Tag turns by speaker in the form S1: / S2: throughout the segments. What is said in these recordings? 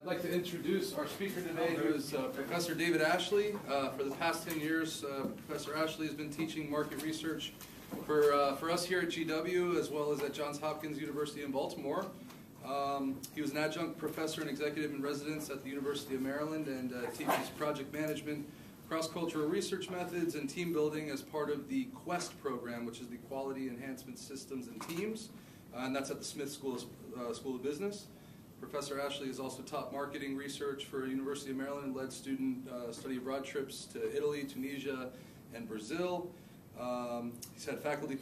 S1: I'd like to introduce our speaker today, who is Professor David Ashley. For the past 10 years, Professor Ashley has been teaching market research for us here at GW, as well as at Johns Hopkins University in Baltimore. He was an adjunct professor and executive in residence at the University of Maryland, and teaches project management, cross-cultural research methods, and team building as part of the QUEST program, which is the Quality Enhancement Systems and Teams, and that's at the Smith School of Business. Professor Ashley has also taught marketing research for the University of Maryland, led student study abroad trips to Italy, Tunisia, and Brazil. He's had faculty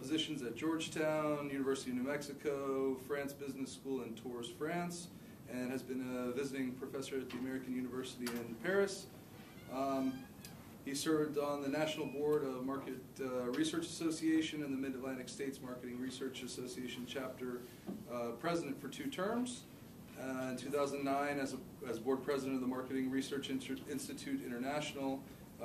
S1: positions at Georgetown, University of New Mexico, France Business School, and Tours France, and has been a visiting professor at the American University in Paris. He served on the National Board of Market Research Association and the Mid-Atlantic States Marketing Research Association Chapter President for 2 terms. In 2009, as Board President of the Marketing Research Institute International,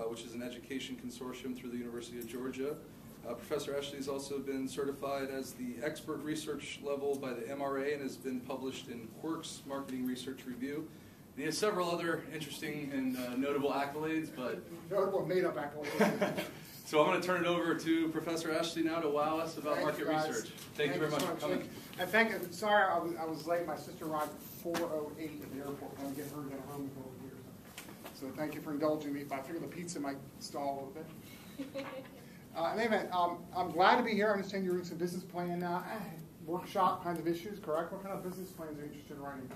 S1: which is an education consortium through the University of Georgia. Professor Ashley has also been certified as the expert research level by the MRA and has been published in Quirk's Marketing Research Review. He has several other interesting and notable accolades, but
S2: notable made-up accolades.
S1: So I'm going to turn it over to Professor Ashley now to wow us about market research. Thank you very much for coming.
S2: And thank you. Sorry, I was late. My sister arrived at 4:08 at the airport. I'm get her to get home over here. So thank you for indulging me. But I figure the pizza might stall a little bit. In any event, I'm glad to be here. I understand you're doing some business plan workshop kinds of issues, correct? What kind of business plans are you interested in writing?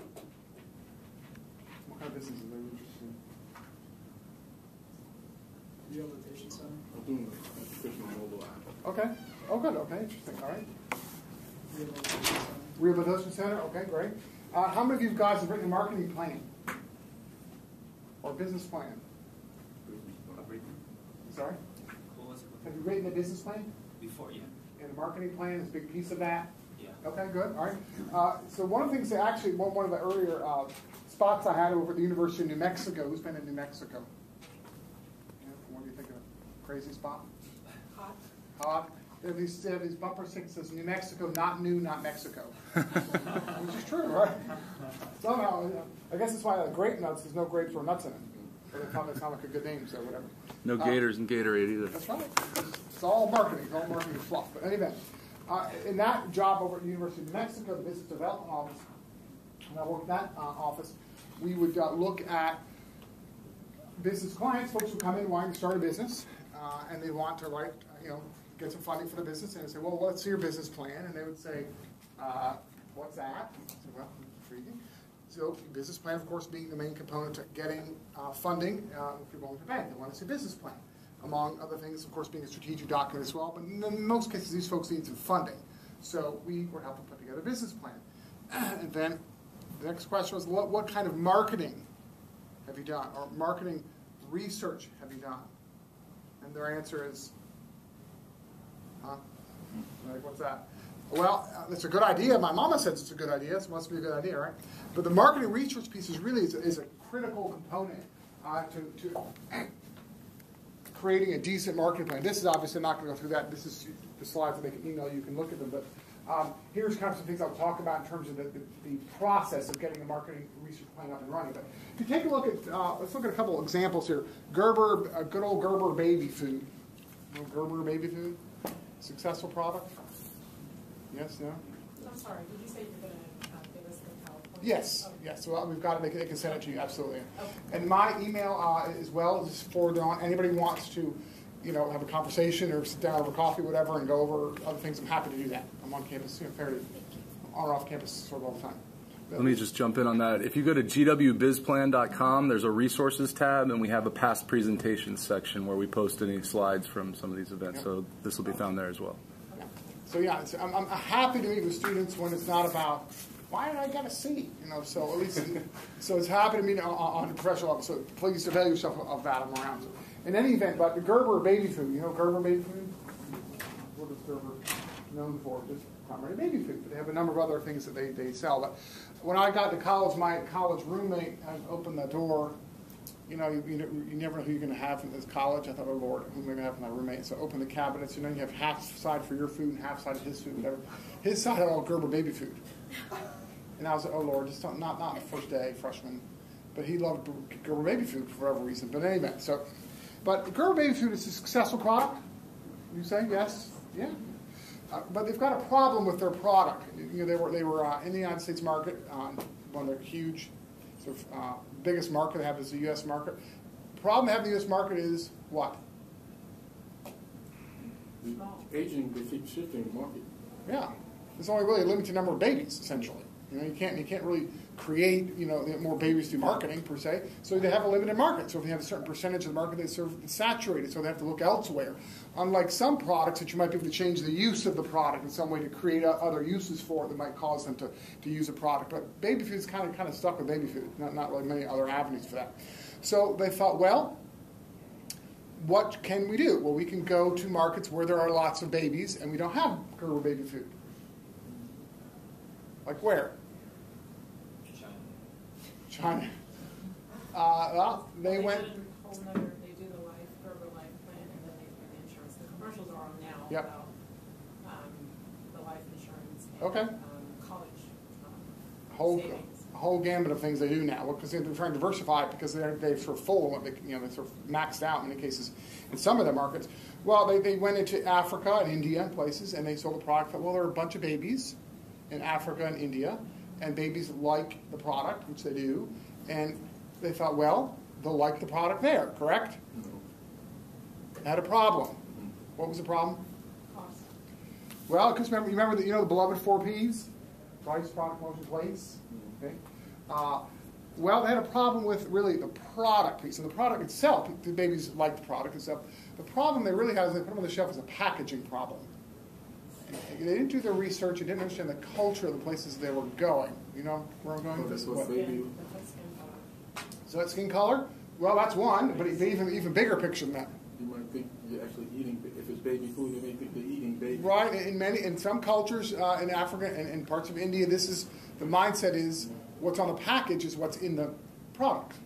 S2: What kind of businesses are you interested in?
S3: Rehabilitation center.
S1: I'm doing the educational mobile app.
S2: Okay. Oh, good. Okay, interesting. All right.
S3: Rehabilitation center.
S2: Rehabilitation center. Okay, great. How many of you guys have written a marketing plan or business plan? Sorry. Have you written a business plan?
S3: Before, yeah.
S2: And a marketing plan is a big piece of that.
S3: Yeah.
S2: Okay, good. All right. So one of the things that actually one of the earlier spots I had over at the University of New Mexico. Who's been in New Mexico? What do you think of a crazy spot?
S4: Hot.
S2: Hot. They have these bumper stickers that says New Mexico, not new, not Mexico. Which is true, right? Somehow, I guess that's why grape nuts, there's no grapes or nuts in it. But it's not like a good name, so whatever.
S5: No gators in Gatorade either.
S2: That's right. It's all marketing. It's all marketing fluff. But anyway, in that job over at the University of New Mexico, the Business Development Office, when I worked in that office, we would look at business clients, folks who come in wanting to start a business, and they want to get some funding for the business, and I'd say, well, let's see your business plan, and they would say, what's that? I said, well, intriguing. So business plan, of course, being the main component to getting funding if you're going to bank. They want to see a business plan, among other things, of course, being a strategic document as well, but in most cases, these folks need some funding. So we were helping put together a business plan. And then the next question was, what kind of marketing have you done, or marketing research have you done? And their answer is, like, what's that? Well, it's a good idea. My mama says it's a good idea, so it must be a good idea, right? But the marketing research piece is really is a critical component to creating a decent marketing plan. This is obviously not going to go through that. This is the slides that make an email. You can look at them. But here's kind of some things I'll talk about in terms of the process of getting a marketing research plan up and running. But if you take a look at, let's look at a couple of examples here. Gerber, good old Gerber baby food. You know Gerber baby food? Successful product? Yes, no?
S4: I'm sorry, did you say you're going to give us the PowerPoint?
S2: Yes,
S4: okay.
S2: yes. Well, we've got it. They can send it to you, absolutely.
S4: Okay.
S2: And my email as well is forwarded on. Anybody wants to, have a conversation or sit down over coffee, whatever, and go over other things, I'm happy to do that. I'm on campus, fairly on or off campus sort of all the time.
S5: Let me just jump in on that. If you go to GWBizPlan.com, there's a resources tab, and we have a past presentations section where we post any slides from some of these events. Yep. So this will be found there as well.
S2: So yeah, I'm happy to meet with students when it's not about, why did I get a C? So at least, so it's happy to meet on a professional level. So please avail yourself of that. I'm around. In any event, but the Gerber baby food, Gerber baby food? What is Gerber known for? Just primarily baby food, but they have a number of other things that they sell. But when I got to college, my college roommate opened the door. You never know who you're going to have in this college. I thought, oh Lord, who am I going to have for my roommate? So I opened the cabinets. You have half side for your food and half side of his food, whatever. His side had all Gerber baby food. And I was like, oh Lord, just not the first day, freshman. But he loved Gerber baby food for whatever reason. But anyway, but Gerber baby food is a successful product. You say yes, yeah. But they've got a problem with their product. You know, they were in the United States market, one of their huge, sort of biggest market they have is the U.S. market. The problem they have in the U.S. market is what?
S6: Aging, they keep shifting the market.
S2: Yeah, there's only really a limited number of babies essentially. You know, you can't really create, you know, more babies through marketing per se. So they have a limited market. So if they have a certain percentage of the market, it's saturated. So they have to look elsewhere. Unlike some products that you might be able to change the use of the product in some way to create other uses for it that might cause them to use a product. But baby food is kind of stuck with baby food. Not really many other avenues for that. So they thought, well, what can we do? Well, we can go to markets where there are lots of babies and we don't have Gerber baby food. Like where? China. Well, they went.
S4: They do the Gerber life plan, and then they do the insurance. The commercials are on now
S2: Yep.
S4: about the life insurance and
S2: Okay.
S4: College savings.
S2: Whole gambit of things they do now, because they're trying to diversify it because they're sort of full, they're sort of maxed out in many cases in some of their markets. Well, they went into Africa and India and places, and they sold the product. Well, there are a bunch of babies in Africa and India, and babies like the product, which they do, and they thought, well, they'll like the product there, correct? They had a problem. What was the problem?
S4: Cost.
S2: Well, because remember the beloved 4 Ps? Price, product, promotion, place. Okay. Well, they had a problem with really the product piece. And the product itself, the babies like the product itself. The problem they really had is they put them on the shelf as a packaging problem. They didn't do their research. They didn't understand the culture of the places they were going. You know where I'm going with this? What? So that's skin color? Well, that's one, but even bigger picture than that.
S6: You might think you're actually eating, if it's baby food, you may think they're eating baby.
S2: Right, in some cultures in Africa and in parts of India, the mindset is what's on the package is what's in the product.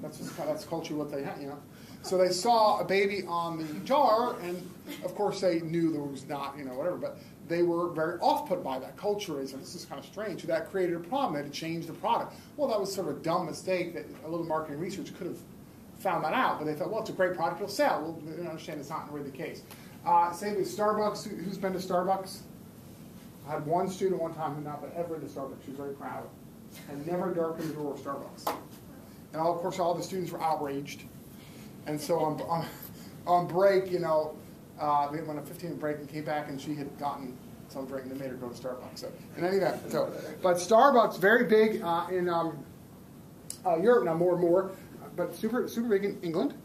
S2: That's culturally what they have, you know. So they saw a baby on the jar, and of course they knew there was not, whatever, but they were very off-put by that. Culture is, and this is kind of strange, so that created a problem. They had to change the product. Well, that was sort of a dumb mistake that a little marketing research could have found that out, but they thought, well, it's a great product, it'll sell. Well, they didn't understand it's not really the case. Same with Starbucks. Who's been to Starbucks? I had one student one time who not been ever into Starbucks. She was very proud. And never darkened the door of Starbucks. And of course, all the students were outraged. And so on break, we went on a 15-minute break and came back, and she had gotten some drink, and they made her go to Starbucks. So, in any event, but Starbucks very big in Europe now, more and more, but super big in England.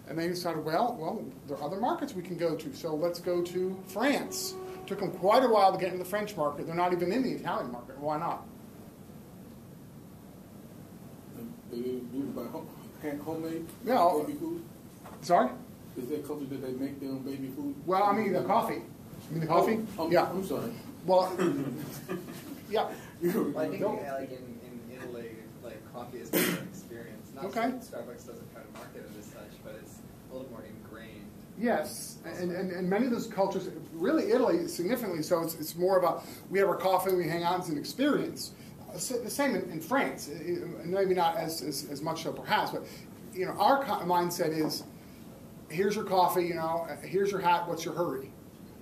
S2: And they decided, well, there are other markets we can go to, so let's go to France. Took them quite a while to get into the French market. They're not even in the Italian market. Why not?
S6: They do it by homemade
S2: No.
S6: baby food?
S2: Sorry?
S6: Is there culture that they make their own baby food?
S2: Well, I mean the coffee. You mean the coffee? Yeah.
S6: I'm sorry.
S2: Well, yeah.
S7: Well, I think like in Italy, like coffee is more an experience. Not
S2: Okay.
S7: that Starbucks doesn't try to market it as such, but it's a little more ingrained.
S2: Yes, and many of those cultures, really Italy significantly so, it's more about we have our coffee, we hang out, it's an experience. The same in France, maybe not as much so perhaps, but our mindset is, here's your coffee, here's your hat, what's your hurry?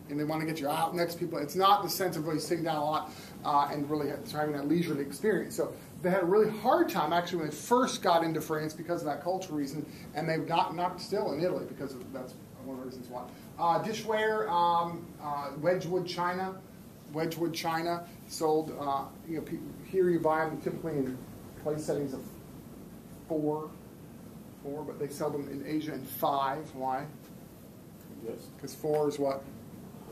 S2: And they want to get you out next to people. It's not the sense of really sitting down a lot and really having that leisurely experience. So they had a really hard time actually when they first got into France because of that cultural reason, and they've not still in Italy because that's one of the reasons why. Dishware, Wedgwood China sold. Here you buy them typically in place settings of 4, but they sell them in Asia in 5. Why?
S6: Yes.
S2: Because 4 is what?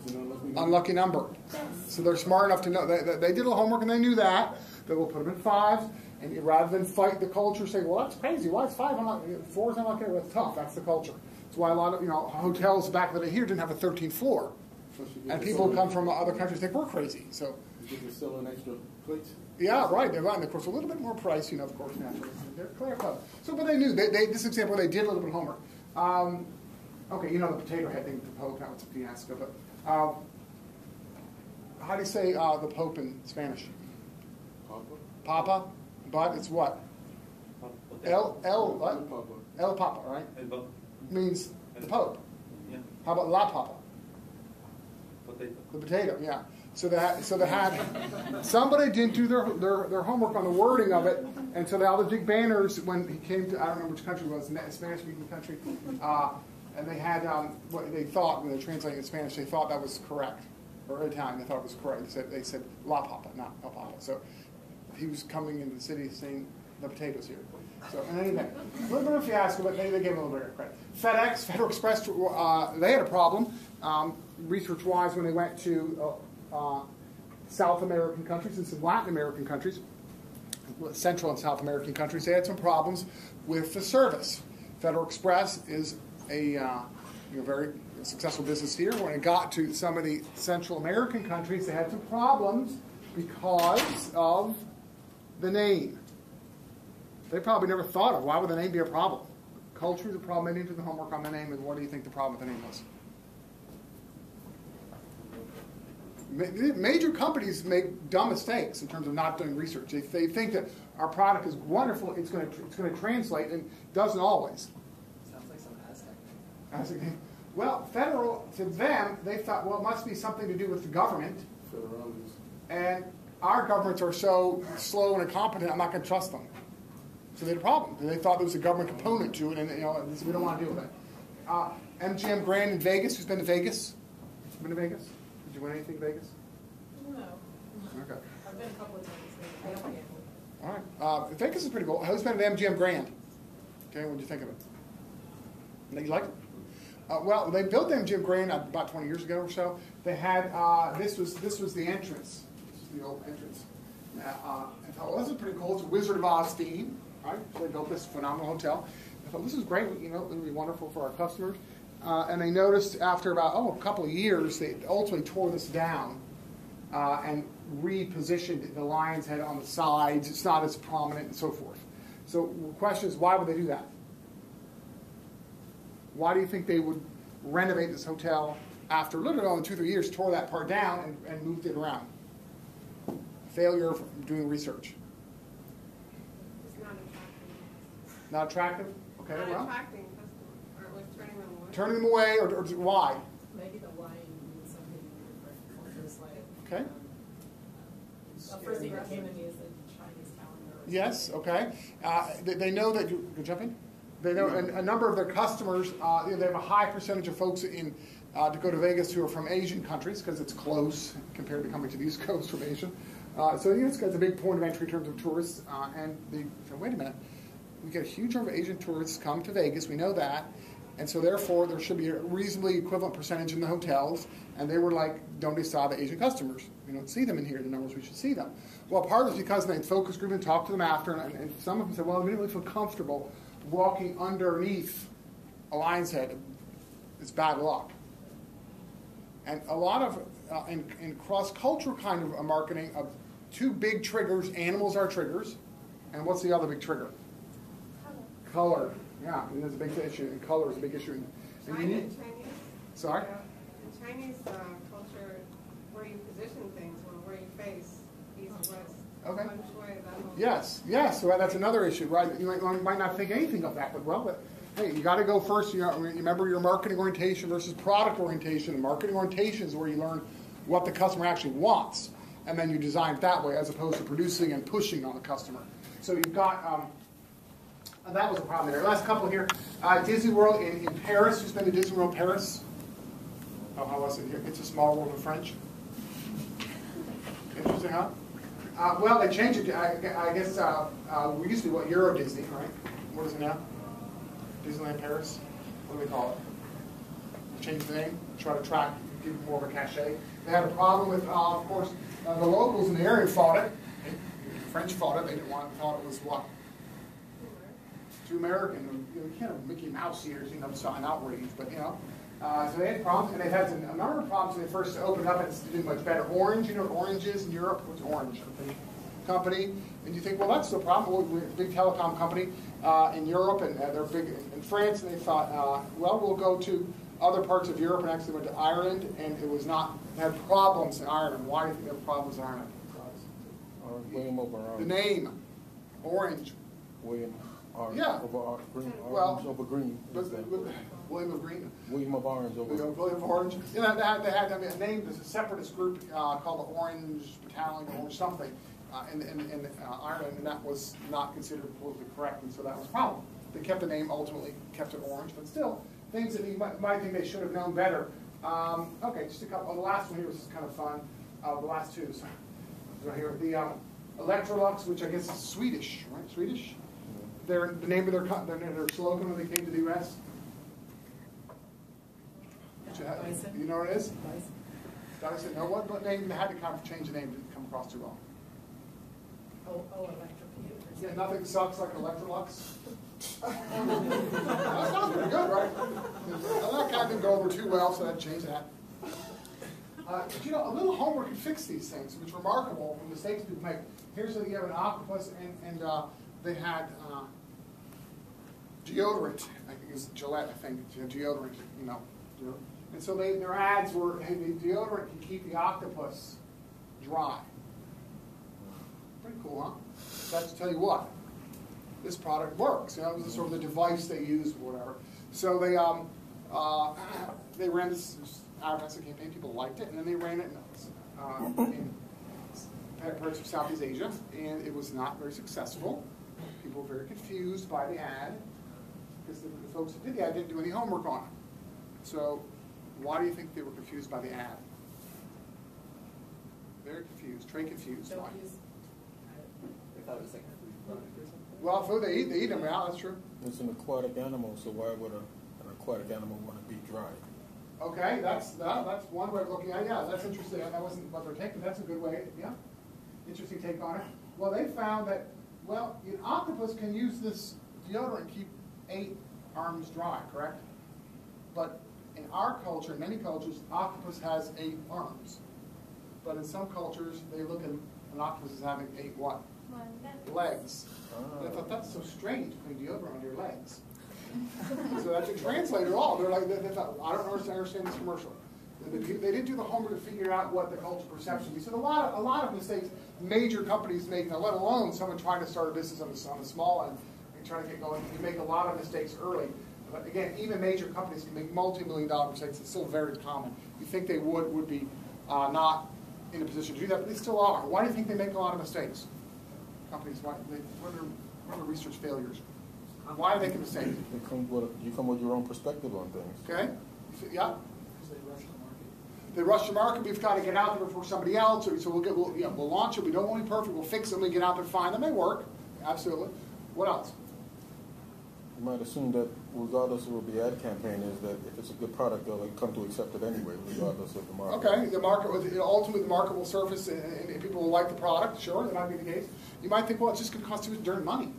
S6: It's an
S2: Unlucky number. So they're smart enough to know. They did a little homework and they knew that. They will put them in 5s. And rather than fight the culture, say, well, that's crazy. Why is 5 unlucky? 4 is unlucky. Well, it's tough. That's the culture. That's why a lot of hotels back in the day here didn't have a 13th floor. And people who come from other countries think we're crazy. So
S6: you're selling extra plates?
S2: yeah, right. They're right. And of course, a little bit more price, of course, naturally. They're clear cut. So, but they knew. This example, they did a little bit of homework. Okay, the potato head thing with the Pope. Now it's a fiasco. But how do you say the Pope in Spanish? Papa, but it's what? What? El Papa, right? Means the Pope.
S6: Yeah.
S2: How about La Papa?
S6: Potato.
S2: The potato, yeah. So they had somebody didn't do their homework on the wording of it, and so all the big banners when he came to, I don't remember which country it was, Spanish-speaking country, and they had what they thought when they translated in Spanish, they thought that was correct, or Italian, they thought it was correct. They said La Papa, not El Papa. So he was coming into the city saying the potatoes here. So in any event, a little bit of a fiasco, but they gave him a little bit of credit. FedEx, Federal Express, they had a problem research-wise when they went to South American countries and some Latin American countries, Central and South American countries. They had some problems with the service. Federal Express is a very successful business here. When it got to some of the Central American countries, they had some problems because of the name. They probably never thought of why would the name be a problem. Culture is a problem. They didn't do the homework on the name, and what do you think the problem with the name was? Major companies make dumb mistakes in terms of not doing research. They think that our product is wonderful, it's going to translate, and it doesn't always.
S7: Sounds like some Aztec thing.
S2: Well, federal, to them, they thought, well, it must be something to do with the government.
S6: Federales.
S2: And our governments are so slow and incompetent, I'm not going to trust them. So they had a problem. They thought there was a government component to it, and we don't want to deal with it. MGM Grand in Vegas. Who's been to Vegas? Been to Vegas? Did you win anything in Vegas?
S4: No.
S2: Okay.
S4: I've been a couple of times. I don't gamble.
S2: All right. Vegas is pretty cool. Who's been to MGM Grand? Okay, what did you think of it? You liked it? Well, they built the MGM Grand about 20 years ago or so. They had this was the entrance. This is the old entrance. I thought, well, this is pretty cool. It's a Wizard of Oz theme, right? So they built this phenomenal hotel. I thought, this is great. It would be wonderful for our customers. And they noticed after about a couple of years, they ultimately tore this down and repositioned the lion's head on the sides. It's not as prominent and so forth. So the question is, why would they do that? Why do you think they would renovate this hotel after literally only 2-3 years, tore that part down and moved it around? Failure of doing research.
S8: It's not attractive.
S2: Not attractive? Okay,
S8: Not
S2: well.
S8: attracting customers, or like turning them away.
S2: Turning them away, or why?
S4: Maybe the lion means something different. Cultures like.
S2: Okay.
S4: The first thing that came to me is the Chinese calendar.
S2: Yes, okay. They know that you can jump in? They know a number of their customers, they have a high percentage of folks to go to Vegas who are from Asian countries because it's close compared to coming to the East Coast from Asia. So it's a big point of entry in terms of tourists. And they said, wait a minute, we get a huge number of Asian tourists come to Vegas, we know that. And so therefore there should be a reasonably equivalent percentage in the hotels. And they were like, don't they saw the Asian customers? We don't see them in here, the numbers we should see them. Well, part of it is because they focus group and talked to them after, and some of them said, well, we didn't really feel comfortable walking underneath a lion's head. It's bad luck. And a lot of, in cross-cultural kind of marketing, of two big triggers, animals are triggers, and what's the other big trigger? Color. Yeah, and there's a big issue, and color is a big issue. And you need,
S8: Chinese.
S2: sorry?
S8: In Chinese culture, where you position things, where you face, east, west,
S2: Okay.
S8: feng shui, that whole
S2: Yes. So that's another issue, right? You might not think anything of that, but hey, you got to go first. You remember your marketing orientation versus product orientation. The marketing orientation is where you learn what the customer actually wants, and then you design it that way, as opposed to producing and pushing on the customer. So you've got that was a problem there. Last couple here, Disney World in Paris. Who's been to Disney World Paris? Oh, how was it here? It's a small world of French. Interesting, huh? Well, they changed it. I guess we used to be Euro Disney, right? What is it now? Disneyland Paris. What do we call it? Change the name. Try to attract people more of a cachet. They had a problem with, of course, the locals in the area fought it. The French fought it. They didn't want. Thought it was what? Too American. You can't have Mickey Mouse here. It's an outrage, but So they had problems, and they've had a number of problems when they first opened up, and it's doing much better. Orange, you know what Orange is in Europe? What's Orange? Company. And you think, well, that's the problem. We're a big telecom company in Europe, and they're big in France, and they thought, well, we'll go to other parts of Europe, and actually went to Ireland, and it was not, had problems in Ireland. Why do you think they have problems in Ireland?
S6: William over orange.
S2: The name, orange.
S6: William orange
S2: Yeah.
S6: over green.
S2: Well,
S6: Orange over green.
S2: William of Green.
S6: William of orange over.
S2: William of Orange. You know, they had a name. There's a separatist group called the Orange Battalion or something in Ireland, and that was not considered politically correct, and so that was a problem. They kept the name, ultimately kept it Orange, but still, things that you might think they should have known better. Okay, just a couple. The last one here was kind of fun. The last two, so right here, the Electrolux, which I guess is Swedish, right? Swedish. The name of their slogan when they came to the U.S. You know what it is? Dyson. No, what name? They had to kind of change the name. Didn't come across too well.
S4: Electrocute.
S2: Yeah, nothing sucks like Electrolux. That sounds pretty good, right? Well, that guy didn't go over too well, so I'd change that. But you know, a little homework can fix these things. It's remarkable the mistakes people make. Here's that you have an octopus, and they had deodorant. I think it's Gillette. I think deodorant. You know, and so their ads were, "Hey, the deodorant can keep the octopus dry." Pretty cool, huh? That's to tell you what, this product works. You know, it was sort of the device they used or whatever. So they ran this advertising campaign. People liked it, and then they ran it in parts of Southeast Asia, and it was not very successful. People were very confused by the ad because the folks who did the ad didn't do any homework on it. So why do you think they were confused by the ad? Very confused, trade confused. Why?
S7: They thought it was like a food product or something.
S2: Well, food, they eat them, yeah, that's true.
S6: It's an aquatic animal, so why would an aquatic animal want to be dry?
S2: Okay, that's one way of looking at it. Yeah, that's interesting. That wasn't what they're taking. That's a good way. Yeah, interesting take on it. Well, they found that, well, an octopus can use this deodorant and keep 8 arms dry, correct? But in our culture, in many cultures, octopus has 8 arms. But in some cultures, they look at an octopus as having 8 what? Legs. And I thought, that's so strange, putting deodorant on your legs. So that didn't translate at all. They're like, they thought, I don't understand this commercial. They didn't do the homework to figure out what the cultural perception is. So a lot of mistakes major companies make, now let alone someone trying to start a business on the small end and trying to get going. You make a lot of mistakes early. But again, even major companies can make multi-million-dollar mistakes. It's still very common. You think they would be not in a position to do that, but they still are. Why do you think they make a lot of mistakes? Companies, what are the research failures? Why are they making mistakes?
S6: You come with your own perspective on things.
S2: Okay? Yeah?
S3: Because they rush the market.
S2: They rush the market. We've got to get out there before somebody else. So we'll launch it. We don't want to be perfect. We'll fix them. We get out there and find them. They work. Absolutely. What else?
S6: You might assume that regardless of what the ad campaign is, that if it's a good product, they'll come to accept it anyway, regardless of the market.
S2: Okay, the market, ultimately the market will surface and people will like the product. Sure, that might be the case. You might think, well, it's just going to cost too much dirt money.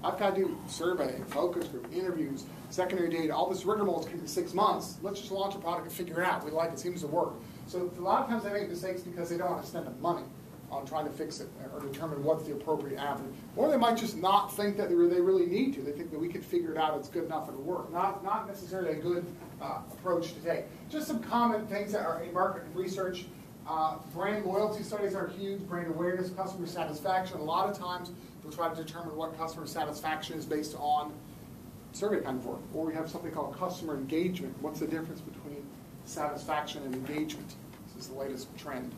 S2: I've got to do survey, focus group, interviews, secondary data, all this rigmarole is in 6 months. Let's just launch a product and figure it out. We like it, seems to work. So a lot of times they make mistakes because they don't want to spend the money on trying to fix it or determine what's the appropriate avenue. Or they might just not think that they really need to. They think that we can figure it out, it's good enough, it'll work. Not necessarily a good approach to take. Just some common things that are in market research. Brand loyalty studies are huge, brand awareness, customer satisfaction. A lot of times they'll try to determine what customer satisfaction is based on survey kind of work. Or we have something called customer engagement. What's the difference between satisfaction and engagement? This is the latest trend.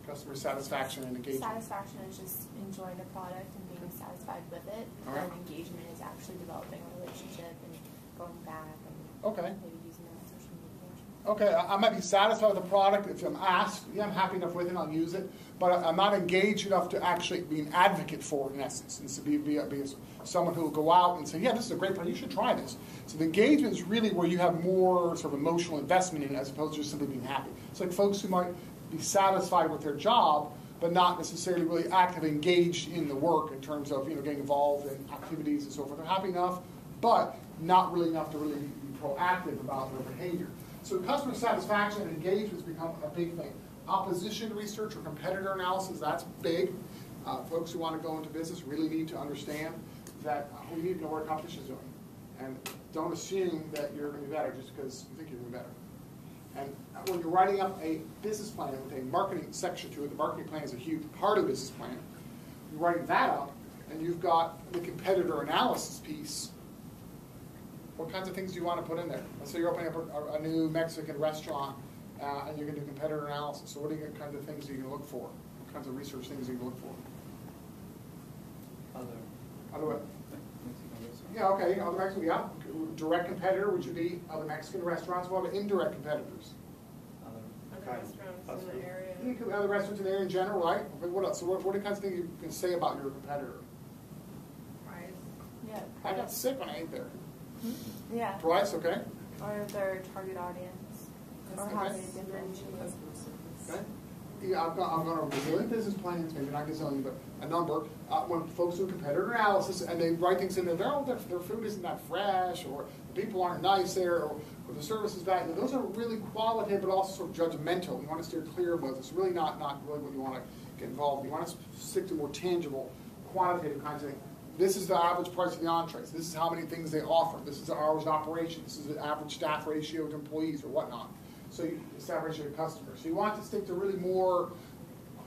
S2: Customer satisfaction and engagement.
S9: Satisfaction is just enjoying the product and being satisfied with it.
S2: All right.
S9: And engagement is actually developing a relationship and going back and
S2: Okay.
S9: maybe using them on social media.
S2: Okay, I might be satisfied with the product if I'm asked. Yeah, I'm happy enough with it, I'll use it. But I'm not engaged enough to actually be an advocate for it, in essence, and to be someone who will go out and say, yeah, this is a great product, you should try this. So the engagement is really where you have more sort of emotional investment in it as opposed to just simply being happy. It's like folks who might be satisfied with their job, but not necessarily really actively engaged in the work in terms of getting involved in activities and so forth. They're happy enough, but not really enough to really be proactive about their behavior. So customer satisfaction and engagement has become a big thing. Opposition research or competitor analysis, that's big. Folks who want to go into business really need to understand that we need to know what competition is doing. And don't assume that you're going to be better just because you think you're going to be better. And when you're writing up a business plan with a marketing section to it, the marketing plan is a huge part of the business plan. You're writing that up, and you've got the competitor analysis piece. What kinds of things do you want to put in there? Let's say you're opening up a new Mexican restaurant, and you're going to do competitor analysis. So what are the kinds of things are you going to look for? What kinds of research things are you going to look for? Other what? Yeah, okay, other Mexican, yeah. Direct competitor, which would be other Mexican restaurants. What about indirect competitors?
S8: Other restaurants in the area.
S2: You could other restaurants in the area in general, right? Okay, what else? So what are the kinds of things you can say about your competitor?
S8: Price.
S9: Yeah.
S2: I got sick when I ate there.
S9: Yeah.
S2: Price, okay.
S9: Or their target audience. Or how
S2: Okay.
S9: they differentiate.
S2: Okay. Yeah, I'm going to resilient business plans, maybe not gazillion, but a number. When folks do competitor analysis and they write things in there, their food isn't that fresh, or the people aren't nice there, or the service is bad. Those are really qualitative, but also sort of judgmental. You want to steer clear of those. It's really not really what you want to get involved in. You want to stick to more tangible, quantitative kinds of things. This is the average price of the entrees. This is how many things they offer. This is the hours of operation. This is the average staff ratio to employees or whatnot. So you establish your customers. So you want to stick to really more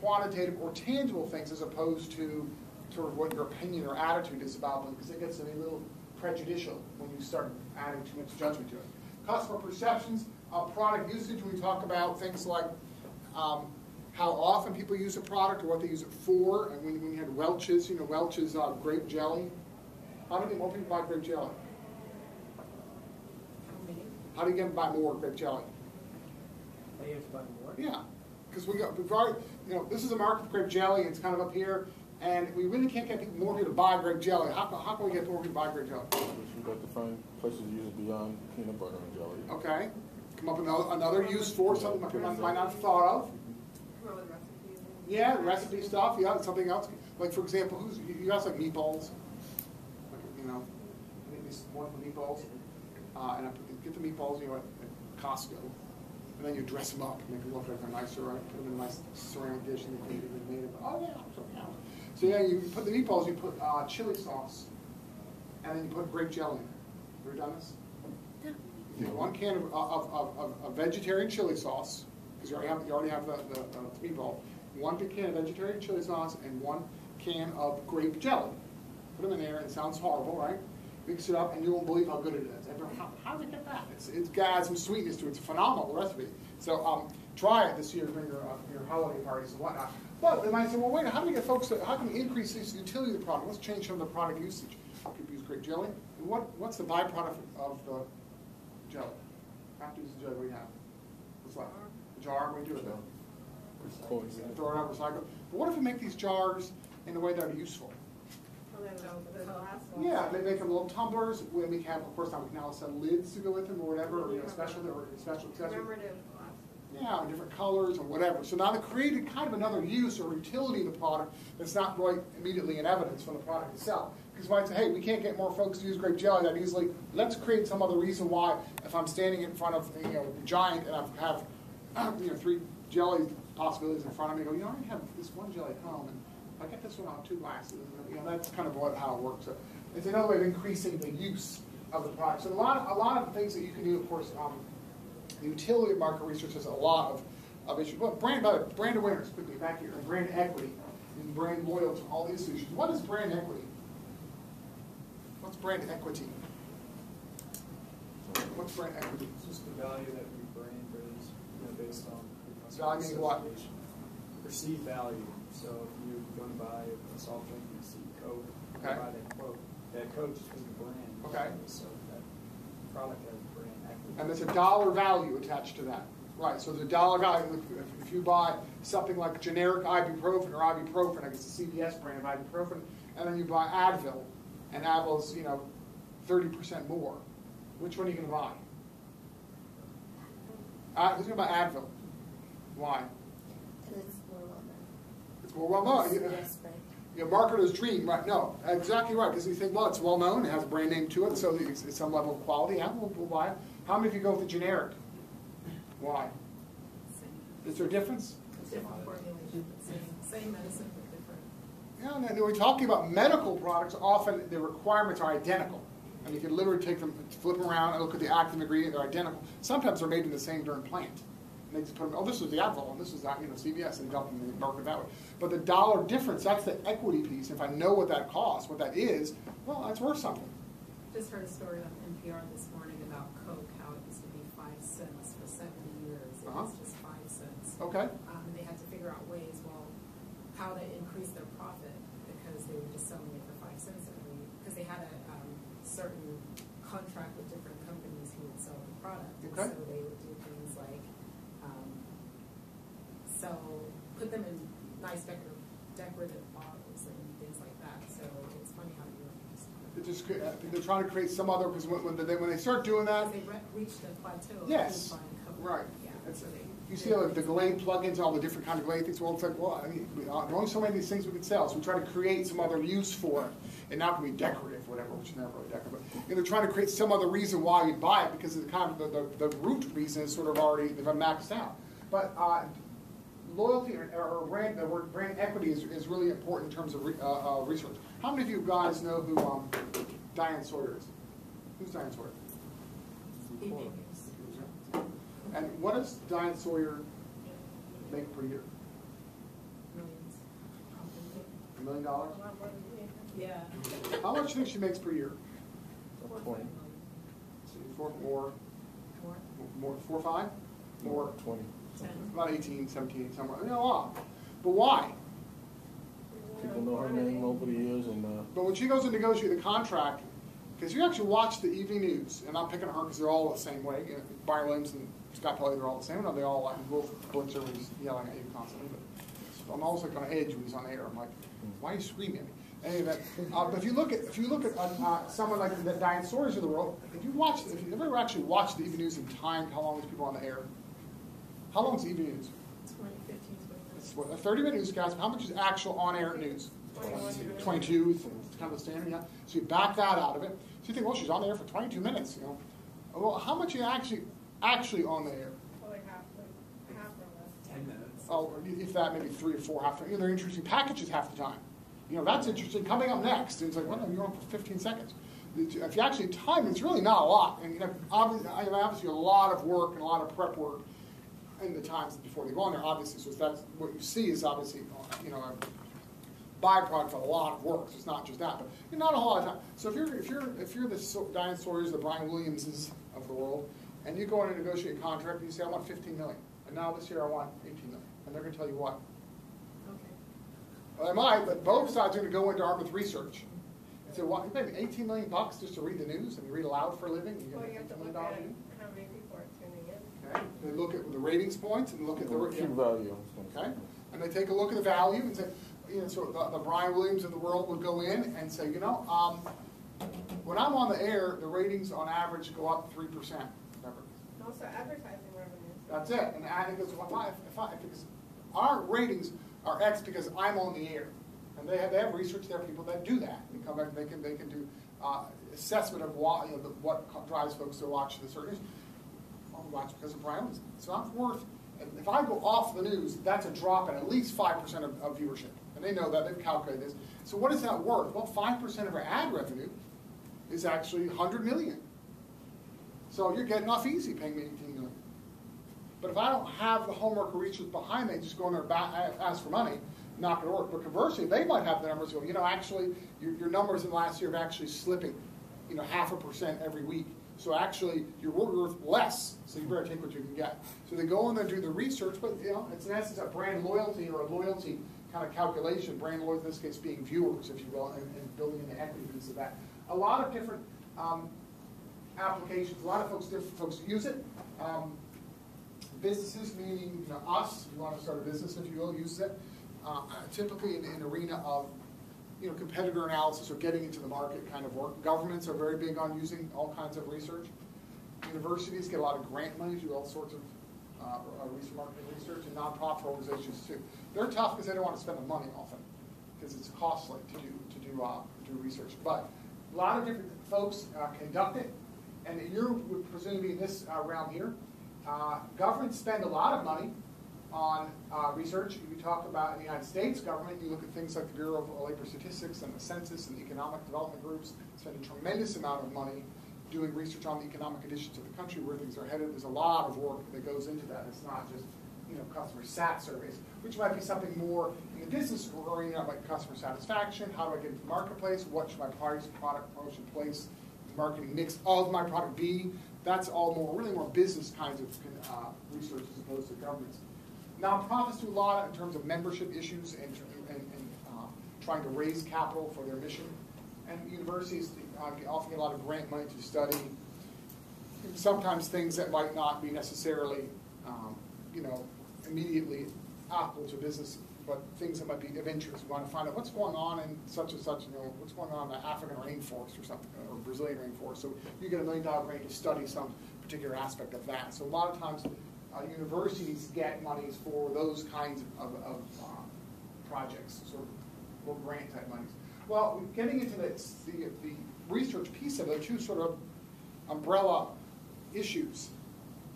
S2: quantitative or tangible things as opposed to sort of what your opinion or attitude is about them, because it gets to be a little prejudicial when you start adding too much judgment to it. Customer perceptions, product usage, we talk about things like how often people use a product or what they use it for. And when you had Welch's, Welch's grape jelly. How many more people buy grape jelly? How do you get them to buy more grape jelly?
S3: You have to buy more?
S2: Yeah, because we've already, this is a market for grape jelly, and it's kind of up here, and we really can't get more people to buy grape jelly. How can we get more people to buy grape jelly?
S6: We've got to find places to use it beyond peanut butter and jelly.
S2: Okay, come up with another use for something that people might not have thought of.
S8: Come up with recipes.
S2: Yeah, recipe stuff. Yeah, something else. Like for example, you guys like meatballs? Like, I need these wonderful meatballs, and I get the meatballs, at Costco. And then you dress them up, make them look like they're nicer, right? Put them in a nice ceramic dish and they can be made of. Oh yeah, so yeah, you put the meatballs, you put chili sauce, and then you put grape jelly in there. Have you ever done this? Yeah. You get 1 can of vegetarian chili sauce, because you already have the meatball. 1 big can of vegetarian chili sauce and 1 can of grape jelly. Put them in there, and it sounds horrible, right? Mix it up, and you won't believe how good it is. How did they get that? It's got some sweetness to it. It's a phenomenal recipe. So try it this year during your holiday parties and whatnot. But they might say, well, wait, how do we get folks how can we increase the utility of the product? Let's change some of the product usage. People use grape jelly. And what's the byproduct of the jelly? After you use the jelly, what do you have? What's left? A jar. What do you do with it? Throw it out, recycle. But what if we make these jars in a way that are useful? Yeah, they make them little tumblers. We have, of course, now we can now sell lids to go with them or whatever, or special accessories. Yeah, different colors or whatever. So now they created kind of another use or utility of the product that's not right immediately in evidence from the product itself. Because you might say, hey, we can't get more folks to use grape jelly that easily. Let's create some other reason why, if I'm standing in front of a giant and I have 3 jelly possibilities in front of me, I already have this 1 jelly at home, and I get this one on 2 glasses. That's kind of how it works. So it's another way of increasing the use of the product. So a lot of the things that you can do, of course, the utility of market research has a lot of issues. Well, brand awareness, quickly back here, and brand equity, and brand loyalty, all these issues. What is brand equity? What's brand equity? What's brand equity?
S3: It's just the value that your brand brings, based on
S2: value meaning what?
S3: Perceived value. So if you're going to buy a soft drink, you see Coke,
S2: okay.
S3: You buy that Coke just because the brand.
S2: Okay.
S3: So that product has brand equity. And
S2: there's a dollar value attached to that. Right, so the dollar value, if you buy something like generic ibuprofen or ibuprofen, I guess the CVS brand of ibuprofen, and then you buy Advil, and Advil's, 30% more, which one are you going to buy? Who's going to buy Advil? Why?
S9: Because it's more well-known.
S2: It's more well-known. Your marketer's dream, right? No, exactly right. Because you think, well, it's well-known, it has a brand name to it, so it's some level of quality. Yeah, we'll buy it. How many of you go with the generic? Why? Is there a difference?
S4: Different formulation, same medicine, but different.
S2: Yeah, and when we're talking about medical products, often the requirements are identical. And you can literally take them, flip them around, and look at the active ingredient. They're identical. Sometimes they're made in the same darn plant. And they just put them, oh, this was the Advil, and this was that, CVS, and dump them in the market that way. But the dollar difference, that's the equity piece. If I know what that costs, what that is, well, that's worth something.
S4: Just heard a story on NPR this morning about Coke, how it used to be 5 cents for 70 years. It was just 5 cents.
S2: Okay.
S4: And they had to figure out ways, well, how to increase their profit because they were just selling it for 5 cents every week. Because they had a certain contract with different companies who would sell the product.
S2: Okay.
S4: So they would do things like put them in nice decorative bottles and things like that. So it's funny how you.
S2: I think they're trying to create some other, because when they start doing that,
S4: They reached the plateau.
S2: yes,
S4: of buying Coke.
S2: right.
S4: Yeah.
S2: It's,
S4: So
S2: you see the Glade plugins, all the different kind of Glade things. Well, it's like, well, I mean, there are only so many of these things we can sell, so we try to create some other use for it. And now it can be decorative, whatever, which is never really decorative. But they're trying to create some other reason why you'd buy it, because the kind of the root reason is sort of already they've maxed out. But loyalty or brand, the word brand equity is really important in terms of research. How many of you guys know who Diane Sawyer is? Who's Diane Sawyer? And what does Diane Sawyer make per year?
S4: Millions.
S2: $1 million?
S4: Yeah.
S2: How much do you think she makes per year?
S6: 20.
S2: Four, more, 4 or 5? More,
S6: 20.
S4: 10.
S2: about 18, 17, somewhere. A lot. But why?
S6: People know her name over the years, and
S2: But when she goes to negotiate the contract, because you actually watch the evening news, and I'm picking on her because they're all the same way. Byron Williams and Scott Pelley, they're all the same. No, they all like Wolf Blitzer when he's yelling at you constantly. But I'm always like on edge when he's on the air. I'm like, why are you screaming at me? Anyway, but if you look at someone like the Diane Sawyers of the world, if you've ever actually watched the evening news and timed how long these people are on the air, how long is the evening news?
S4: 20, 15, 20 minutes.
S2: It's what, a 30-minute newscast. How much is actual on-air news? 22 is kind of the standard, yeah. So you back that out of it. So you think, well, she's on the air for 22 minutes, Well, how much are you actually on the air?
S8: Well, like half or less.
S3: 10 minutes.
S2: Oh, if that, maybe 3 or 4 half. They're interesting packages half the time. That's interesting. Coming up next, and it's like, well, you're on for 15 seconds. If you actually time it, it's really not a lot. And obviously a lot of work and a lot of prep work in the times before they go on there, obviously. So that's what you see is obviously, a byproduct of a lot of work. So it's not just that, but not a whole lot of time. So if you're the Diane Sawyers, the Brian Williamses of the world, and you go in and negotiate a contract, and you say, I want $15 million, and now this year I want $18 million, and they're going to tell you what. Well, they might, but both sides are going to go into art with research. And say, well, you pay me $18 million just to read the news and read aloud for a living?
S8: Well, you have to look at how many people are tuning in.
S2: Okay. They look at the ratings points and look at the
S6: Q value.
S2: Okay. And they take a look at the value and say, so the Brian Williams of the world would go in and say, when I'm on the air, the ratings on average go up 3%.
S8: Also advertising revenues.
S2: That's it. And I think it's because our ratings are X because I'm on the air, and they have research. There are people that do that. They come back. They can do assessment of what drives folks to watch the certain news. I'll watch because of Brian Williams. So I'm worth. And if I go off the news, that's a drop in at least 5% of viewership, and they know that. They've calculated this. So what is that worth? Well, 5% of our ad revenue is actually $100 million. So you're getting off easy paying me $18 million. But if I don't have the homework or research behind me, just go in there and ask for money, not going to work. But conversely, they might have the numbers go, actually, your numbers in the last year are actually slipping, 0.5% every week. So actually, you're worth less, so you better take what you can get. So they go in there and do the research, but it's in essence a brand loyalty or a loyalty kind of calculation. Brand loyalty, in this case, being viewers, if you will, and building in the equity piece of that. A lot of different applications. A lot of folks use it. Businesses, meaning us, if you want to start a business, if you will, use it. Typically in an arena of competitor analysis or getting into the market kind of work. Governments are very big on using all kinds of research. Universities get a lot of grant money to do all sorts of marketing research, and nonprofit organizations too. They're tough because they don't want to spend the money often because it's costly to do research. But a lot of different folks conduct it, and you're presumably in this realm here. Governments spend a lot of money on research. If you talk about in the United States government, you look at things like the Bureau of Labor Statistics and the Census and the economic development groups spend a tremendous amount of money doing research on the economic conditions of the country, where things are headed. There's a lot of work that goes into that. It's not just customer sat surveys, which might be something more in the business arena, like customer satisfaction. How do I get into the marketplace? What should my price, product, promotion, place, marketing mix of my product be? That's all really more business kinds of research as opposed to governments. Nonprofits do a lot in terms of membership issues and trying to raise capital for their mission. And universities often get a lot of grant money to study sometimes things that might not be necessarily, immediately applicable to business, but things that might be of interest. We want to find out what's going on in such and such, what's going on in the African rainforest or something, or Brazilian rainforest. So you get $1 million grant to study some particular aspect of that. So a lot of times universities get monies for those kinds of projects, sort of more grant type monies. Well, getting into the research piece of it, two sort of umbrella issues.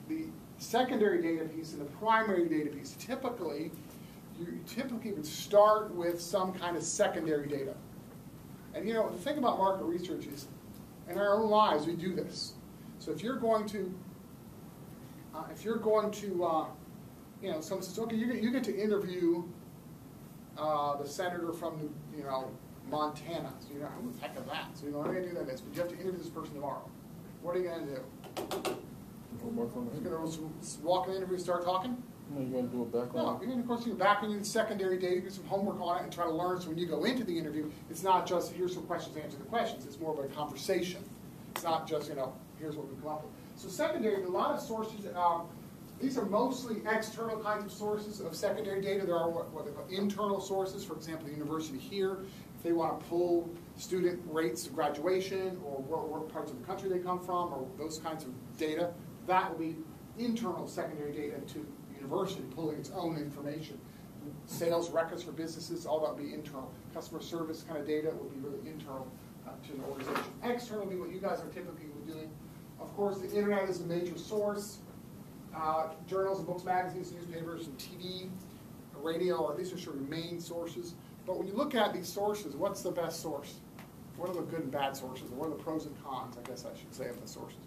S2: The secondary data piece and the primary data piece. Typically, you would start with some kind of secondary data. And the thing about market research is, in our own lives, we do this. So if you're going to, someone says, okay, you get to interview the senator from, Montana. So who the heck is that? So I'm going to do that. But you have to interview this person tomorrow. What are you going to do? You're going to walk in the interview and start talking?
S6: No, you're going to do a background.
S2: No, you're going to, of course, do background and secondary data, do some homework on it, and try to learn. So when you go into the interview, it's not just here's some questions, answer the questions. It's more of a conversation. It's not just here's what we come up with. So secondary, a lot of sources. These are mostly external kinds of sources of secondary data. There are what they call internal sources. For example, the university here, if they want to pull student rates of graduation or what parts of the country they come from or those kinds of data, that will be internal secondary data to the university pulling its own information. Sales records for businesses, all that will be internal. Customer service kind of data will be really internal to an organization. External will be what you guys are typically doing. Of course, the internet is a major source. Journals and books, magazines, newspapers, and TV, radio, these are sort of main sources. But when you look at these sources, what's the best source? What are the good and bad sources? Or what are the pros and cons, I guess I should say, of the sources?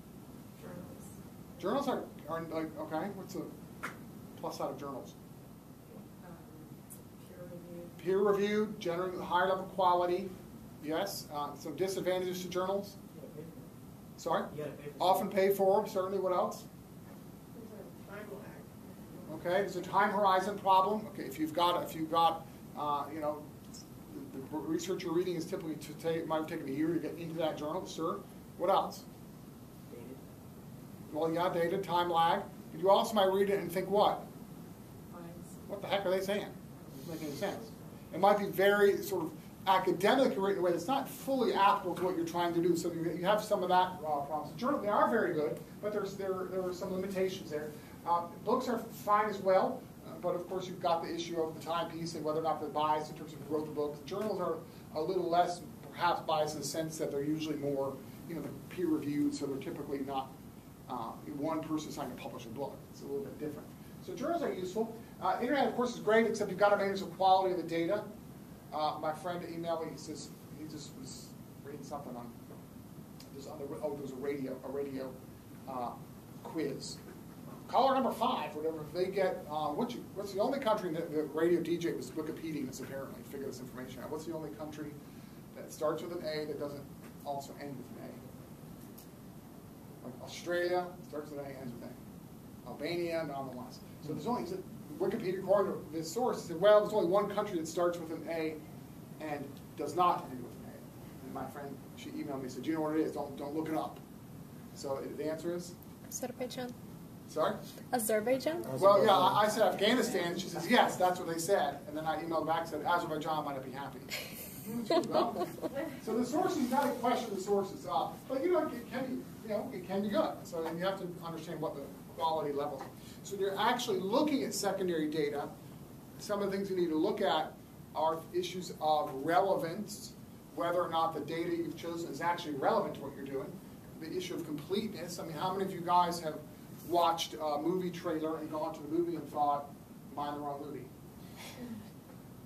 S2: Journals are like, okay, what's the plus side of journals? Peer reviewed, generally higher level quality, yes. Some disadvantages to journals. Sorry? Often paid for, certainly. What else? Okay, there's a time horizon problem. Okay, if you've got the research you're reading is typically it might have taken a year to get into that journal, sir. What else?
S3: Dated.
S2: Well, yeah, data, time lag. But you also might read it and think what? What the heck are they saying? Doesn't make any sense. It might be very sort of academically written in a way that's not fully applicable to what you're trying to do. So you have some of that problems. The journal, they are very good, but there are some limitations there. Books are fine as well, but of course you've got the issue of the timepiece and whether or not they're biased in terms of who wrote the book. Journals are a little less perhaps biased in the sense that they're usually more, peer reviewed, so they're typically not one person trying to publish a book. It's a little bit different. So journals are useful. Internet, of course, is great, except you've got to manage the quality of the data. My friend emailed me. He says he just was reading something on there's a radio quiz. Caller number 5, whatever. If they get what's the only country that the radio DJ was Wikipediaing this apparently to figure this information out? What's the only country that starts with an A that doesn't also end with an A? Like Australia starts with an A, ends with an A. Albania, nonetheless. So there's only Wikipedia, according to this source, said, well, there's only one country that starts with an A and does not end with an A. And my friend, she emailed me and said, do you know what it is? Don't look it up. So the answer is?
S9: Azerbaijan.
S2: Sorry?
S9: Azerbaijan?
S2: Well, yeah, I said Afghanistan. She says, yes, that's what they said. And then I emailed back and said, Azerbaijan might not be happy. So the sources, you've got to question the sources. But it can be good. So and you have to understand what the quality levels. So you're actually looking at secondary data. Some of the things you need to look at are issues of relevance, whether or not the data you've chosen is actually relevant to what you're doing. The issue of completeness. I mean, how many of you guys have watched a movie trailer and gone to the movie and thought, mind their own duty.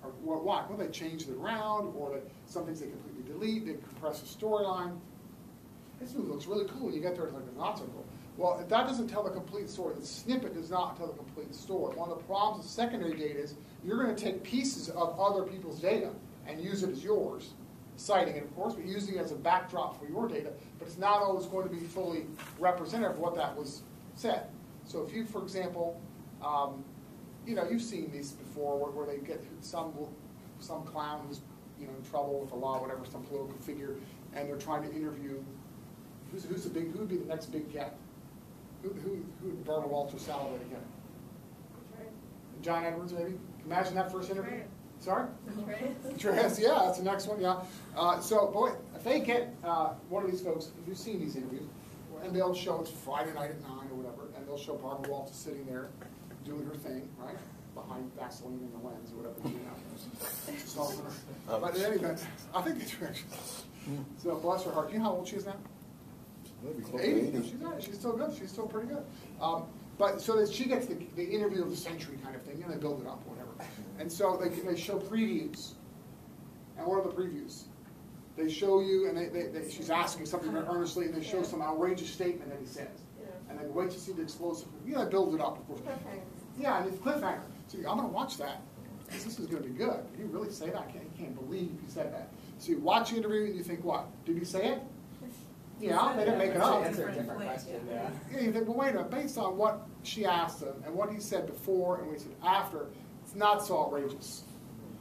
S2: Or why? Well, they changed it around, or some things they completely delete, they compress the storyline. This movie looks really cool. You get there, it's like, it's not so cool. Well, if that doesn't tell the complete story. The snippet does not tell the complete story. One of the problems with secondary data is you're going to take pieces of other people's data and use it as yours, citing it, of course, but using it as a backdrop for your data, but it's not always going to be fully representative of what that was said. So if you, for example, you've seen these before where they get some clown who's in trouble with the law, whatever, some political figure, and they're trying to interview who would be the next big get. Who would Barbara Walters salivate again? John Edwards, maybe? Imagine that first interview.
S8: Right.
S2: Sorry?
S8: Trace.
S2: Yeah, that's the next one, yeah. So, boy, if they get one of these folks, if you've seen these interviews, and they'll show it's Friday night at 9 or whatever, and they'll show Barbara Walters sitting there doing her thing, right? Behind Vaseline in the lens or whatever. But in any event, I think it's rich. So, bless her heart. Do you know how old she is now?
S6: Maybe close to
S2: 80. She's still good. She's still pretty good. But so that she gets the interview of the century kind of thing, and they build it up or whatever. And so they show previews. And what are the previews? They show you, and she's asking something very earnestly, and they show some outrageous statement that he says. And they wait to see the explosive. They build it up, of course. Yeah, and it's cliffhanger. So I'm going to watch that. This is going to be good. Did he really say that? I can't believe he said that. So you watch the interview, and you think, what? Did he say it? Yeah, they didn't make it up.
S7: That's a different question, yeah.
S2: Yeah, you think, well, wait a minute, based on what she asked him and what he said before and what he said after, it's not so outrageous.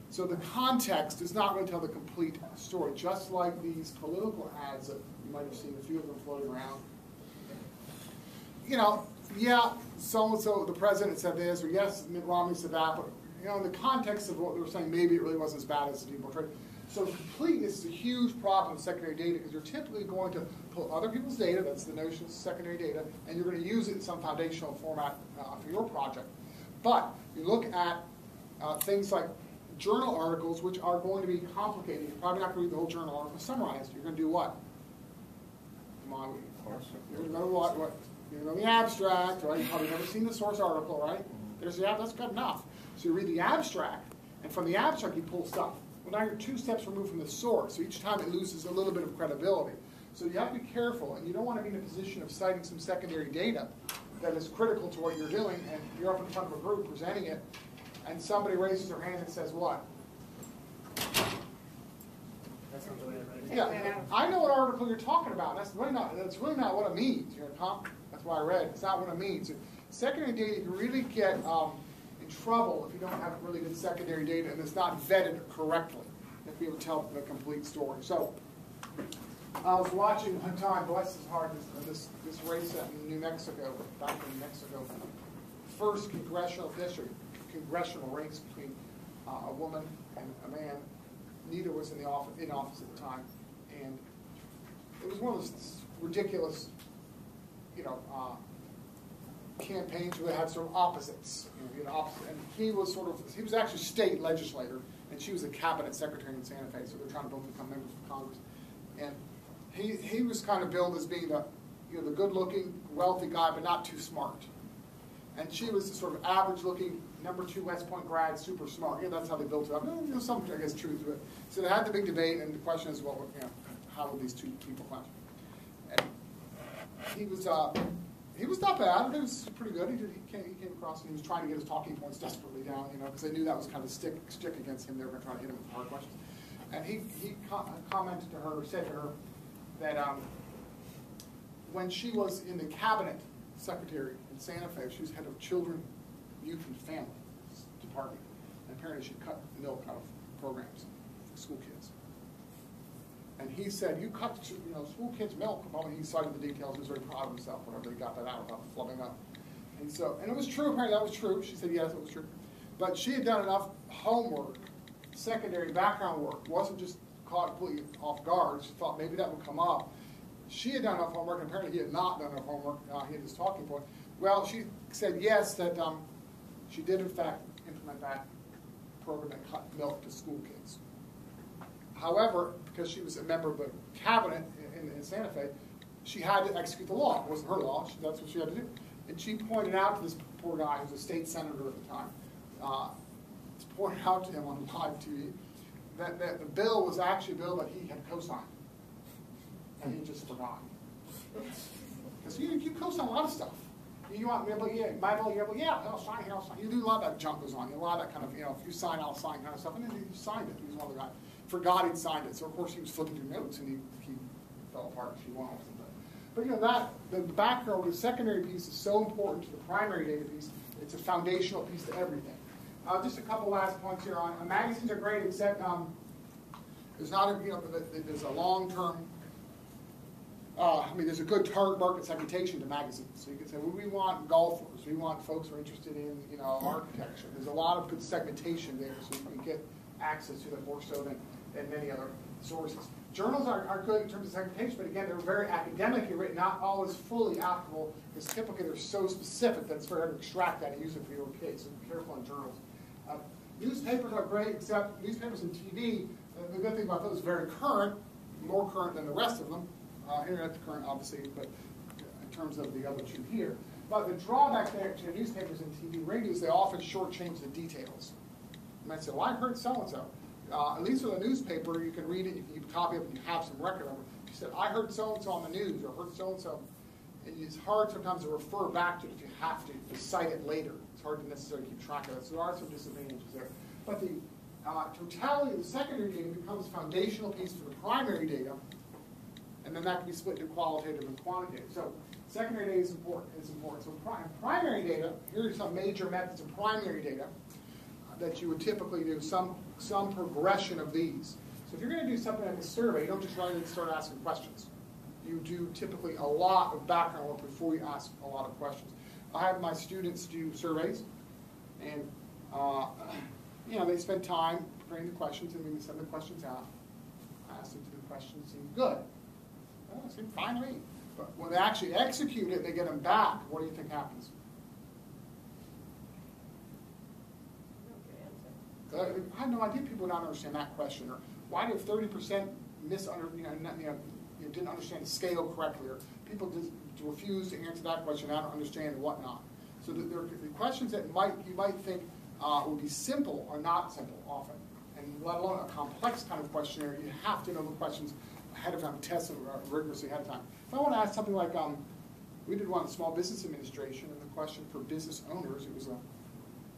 S2: So the context is not going to tell the complete story, just like these political ads that you might have seen a few of them floating around. Yeah, so-and-so, the president said this, or yes, Mitt Romney said that, but in the context of what they were saying, maybe it really wasn't as bad as it's being portrayed. So completeness is a huge problem with secondary data because you're typically going to pull other people's data, that's the notion of secondary data, and you're going to use it in some foundational format for your project. But you look at things like journal articles, which are going to be complicated. You're probably not going to read the whole journal article summarized. You're going to do what? Come on. You're going to know what? You're going to know the abstract, right? You've probably never seen the source article, right? There's that's good enough. So you read the abstract, and from the abstract you pull stuff. Well, now you're 2 steps removed from the source, so each time it loses a little bit of credibility. So you have to be careful, and you don't want to be in a position of citing some secondary data that is critical to what you're doing, and you're up in front of a group presenting it, and somebody raises their hand and says, what?
S3: That's not really right.
S2: Yeah, I know what article you're talking about. That's really not what it means. That's why I read. It's not what it means. Secondary data can really get in trouble if you don't have really good secondary data and it's not vetted correctly. You have to be able to tell the complete story. So I was watching one time, bless his heart, this race in New Mexico, back in New Mexico, first congressional race between a woman and a man. Neither was in office at the time, and it was one of those ridiculous, campaigns where they had sort of opposites. And he was actually state legislator, and she was a cabinet secretary in Santa Fe. So they're trying to both become members of Congress. And he was kind of billed as being the good-looking, wealthy guy, but not too smart. And she was the sort of average-looking, #2 West Point grad, super smart. That's how they built it up. There's some, I guess, truth to it. So they had the big debate, and the question is, well, how would these two people clash? And he was not bad. He was pretty good. He came across, and he was trying to get his talking points desperately down, because they knew that was kind of a stick against him. They were going to try to hit him with hard questions. And he commented to her, said to her, that when she was in the cabinet secretary in Santa Fe, she was head of children, youth, and family department. And apparently she cut milk out of programs for school kids. And he said, you cut school kids' milk. Probably he cited the details. He was very proud of himself whenever he got that out about flubbing up. And it was true. Apparently that was true. She said, yes, it was true. But she had done enough homework, secondary background work. It wasn't just caught completely off guard. She thought maybe that would come up. She had done enough homework, and apparently he had not done enough homework. He had his talking point. Well, she said yes, that she did in fact implement that program that cut milk to school kids. However, because she was a member of the cabinet in Santa Fe, she had to execute the law. It wasn't her law. That's what she had to do. And she pointed out to this poor guy, who was a state senator at the time, to point out to him on live TV that the bill was actually a bill that he had co-signed, and he just forgot. Because you co-sign a lot of stuff. You want me to, yeah, my bill, your bill, yeah, I'll sign here, I'll sign. You do a lot of that junk goes on. A lot of that kind of, if you sign, I'll sign kind of stuff. And then he signed it. He was one of the guys. Forgot he'd signed it. So, of course, he was flipping through notes, and he fell apart. She won. But, the background, the secondary piece is so important to the primary data piece. It's a foundational piece to everything. Just a couple last points here on magazines are great, except there's not there's a long-term. There's a good target market segmentation to magazines. So you can say, well, we want golfers, we want folks who are interested in, architecture. There's a lot of good segmentation there, so you can get access to them more so than many other sources. Journals are good in terms of segmentation, but again, they're very academically written, not always fully applicable, because typically they're so specific that it's very hard to extract that and use it for your case. So be careful on journals. Newspapers are great, except newspapers and TV. The good thing about those is very current, more current than the rest of them. Internet's current, obviously, but in terms of the other two here. But the drawback there to newspapers and TV radios, they often shortchange the details. You might say, well, I heard so-and-so. At least with a newspaper, you can read it, you can copy it, and you have some record of it. You said, I heard so-and-so on the news, or heard so-and-so. And it's hard sometimes to refer back to it if you have to cite it later. It's hard to necessarily keep track of it. So there are some disadvantages there. But the totality of the secondary data becomes a foundational piece for the primary data, and then that can be split into qualitative and quantitative. So secondary data is important. So primary data, here are some major methods of primary data that you would typically do, some progression of these. So if you're going to do something like a survey, you don't just run in and start asking questions. You do typically a lot of background work before you ask a lot of questions. I have my students do surveys, and they spend time preparing the questions, and we send the questions out. I ask them to do questions, seem good. Oh, it seemed fine to me. But when they actually execute it, they get them back. What do you think happens? I have no idea people would not understand that question. Or why did 30% didn't understand the scale correctly? Or people just refuse to answer that question, I don't understand, and whatnot. So the questions that you might think would be simple are not simple often. And let alone a complex kind of questionnaire, you have to know the questions ahead of time, test them rigorously ahead of time. If I want to ask something like, we did one on small business administration, and the question for business owners, it was a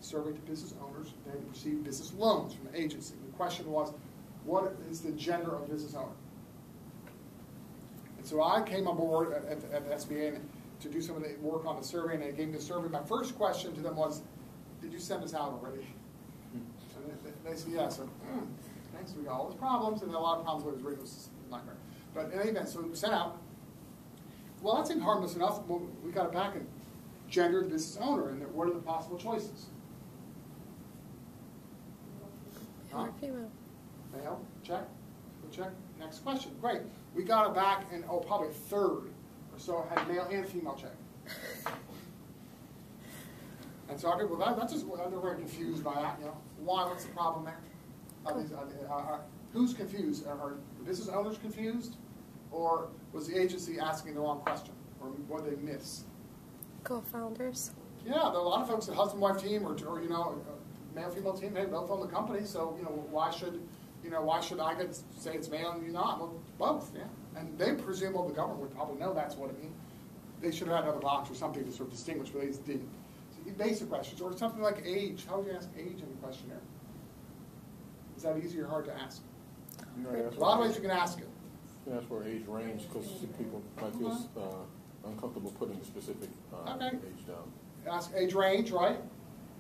S2: survey to business owners, they had received business loans from the agency. The question was, what is the gender of business owner? And so I came on board at the SBA to do some of the work on the survey, and they gave me the survey. My first question to them was, did you send us out already? And they said, yes. So, thanks, we got all those problems, and a lot of problems with it was written, was a nightmare. But in any event, so we sent out. Well, that seemed harmless enough. Well, we got it back and gender, the business owner, and what are the possible choices?
S9: Male or female?
S2: Male, check. Check. Next question. Great. We got it back, and probably a third or so had male and female check. And so that's just, they're very confused by that. Why? What's the problem there? Who's confused? Are the business owners confused, or was the agency asking the wrong question, or what did they miss?
S9: Co-founders.
S2: Yeah, there are a lot of folks, a husband-wife team, or male-female team, they both own the company. So why should I get to say it's male and you not? Well, both, yeah. And they presume, well, the government would probably know that's what it means. They should have had another box or something to sort of distinguish, but they just didn't. So basic questions, or something like age. How would you ask age in the questionnaire? Is that easy or hard to ask?
S6: No,
S2: a lot of ways you can ask it.
S6: You can ask for age range, because people might feel uncomfortable putting a specific age down.
S2: Ask age range, right?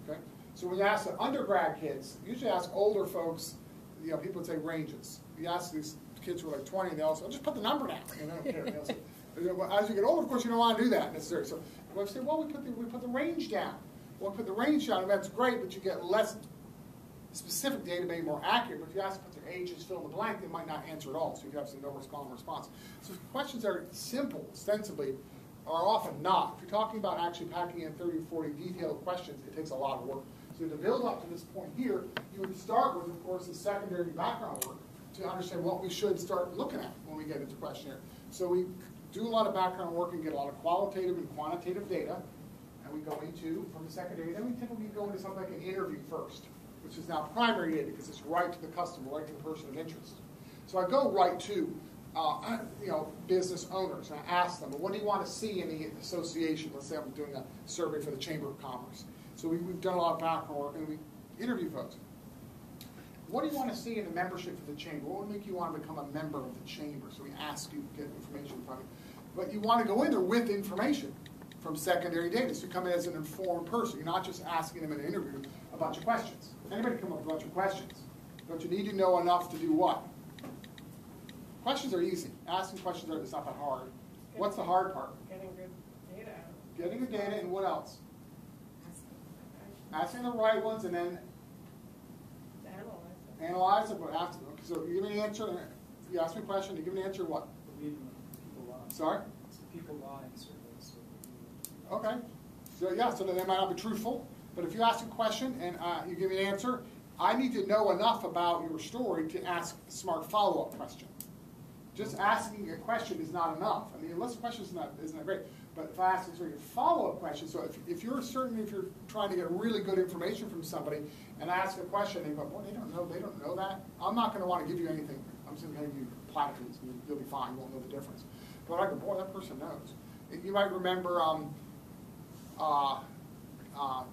S2: Okay. So when you ask the undergrad kids, usually ask older folks, people would say ranges. You ask these kids who are like 20, they all say, just put the number down. They don't care. Say, as you get older, of course, you don't want to do that necessarily. So we say, well, we put the range down. Well, put the range down, and that's great, but you get less specific data, maybe more accurate. But if you ask them put their ages, fill in the blank, they might not answer at all. So you have some no response. So questions that are simple, ostensibly, are often not. If you're talking about actually packing in 30 or 40 detailed questions, it takes a lot of work. So to build up to this point here, you would start with, of course, the secondary background work to understand what we should start looking at when we get into questionnaire. So we do a lot of background work and get a lot of qualitative and quantitative data. and we go into, from the secondary, then we typically go into something like an interview first, which is now primary data because it's right to the customer, right to the person of interest. So I go right to business owners, and I ask them, well, what do you want to see in the association? Let's say I'm doing a survey for the Chamber of Commerce. So we've done a lot of background work, and we interview folks. What do you want to see in the membership for the Chamber? What would make you want to become a member of the Chamber? So we ask you, get information from you. But you want to go in there with information from secondary data. So you come in as an informed person. You're not just asking them in an interview a bunch of questions. Anybody come up with a bunch of questions? Don't you need to know enough to do what? Questions are easy. Asking questions is not that hard. What's the hard part?
S8: Getting good data.
S2: Getting the data, and what else? Asking the right ones, and then analyze it. But after, so you give me an answer. You ask me a question. You give me an answer. What?
S3: People lie.
S2: Sorry.
S3: People lie in surveys. So
S2: Okay. So yeah. So they might not be truthful. But if you ask a question and you give me an answer, I need to know enough about your story to ask a smart follow-up question. Just asking a question is not enough. I mean, unless the question isn't that great. But if I ask a follow-up question, so if you're trying to get really good information from somebody and ask a question and you go, well, they don't know that, I'm not going to want to give you anything. I'm just going to give you platitudes and you'll be fine, you won't know the difference. But I go, boy, that person knows. You might remember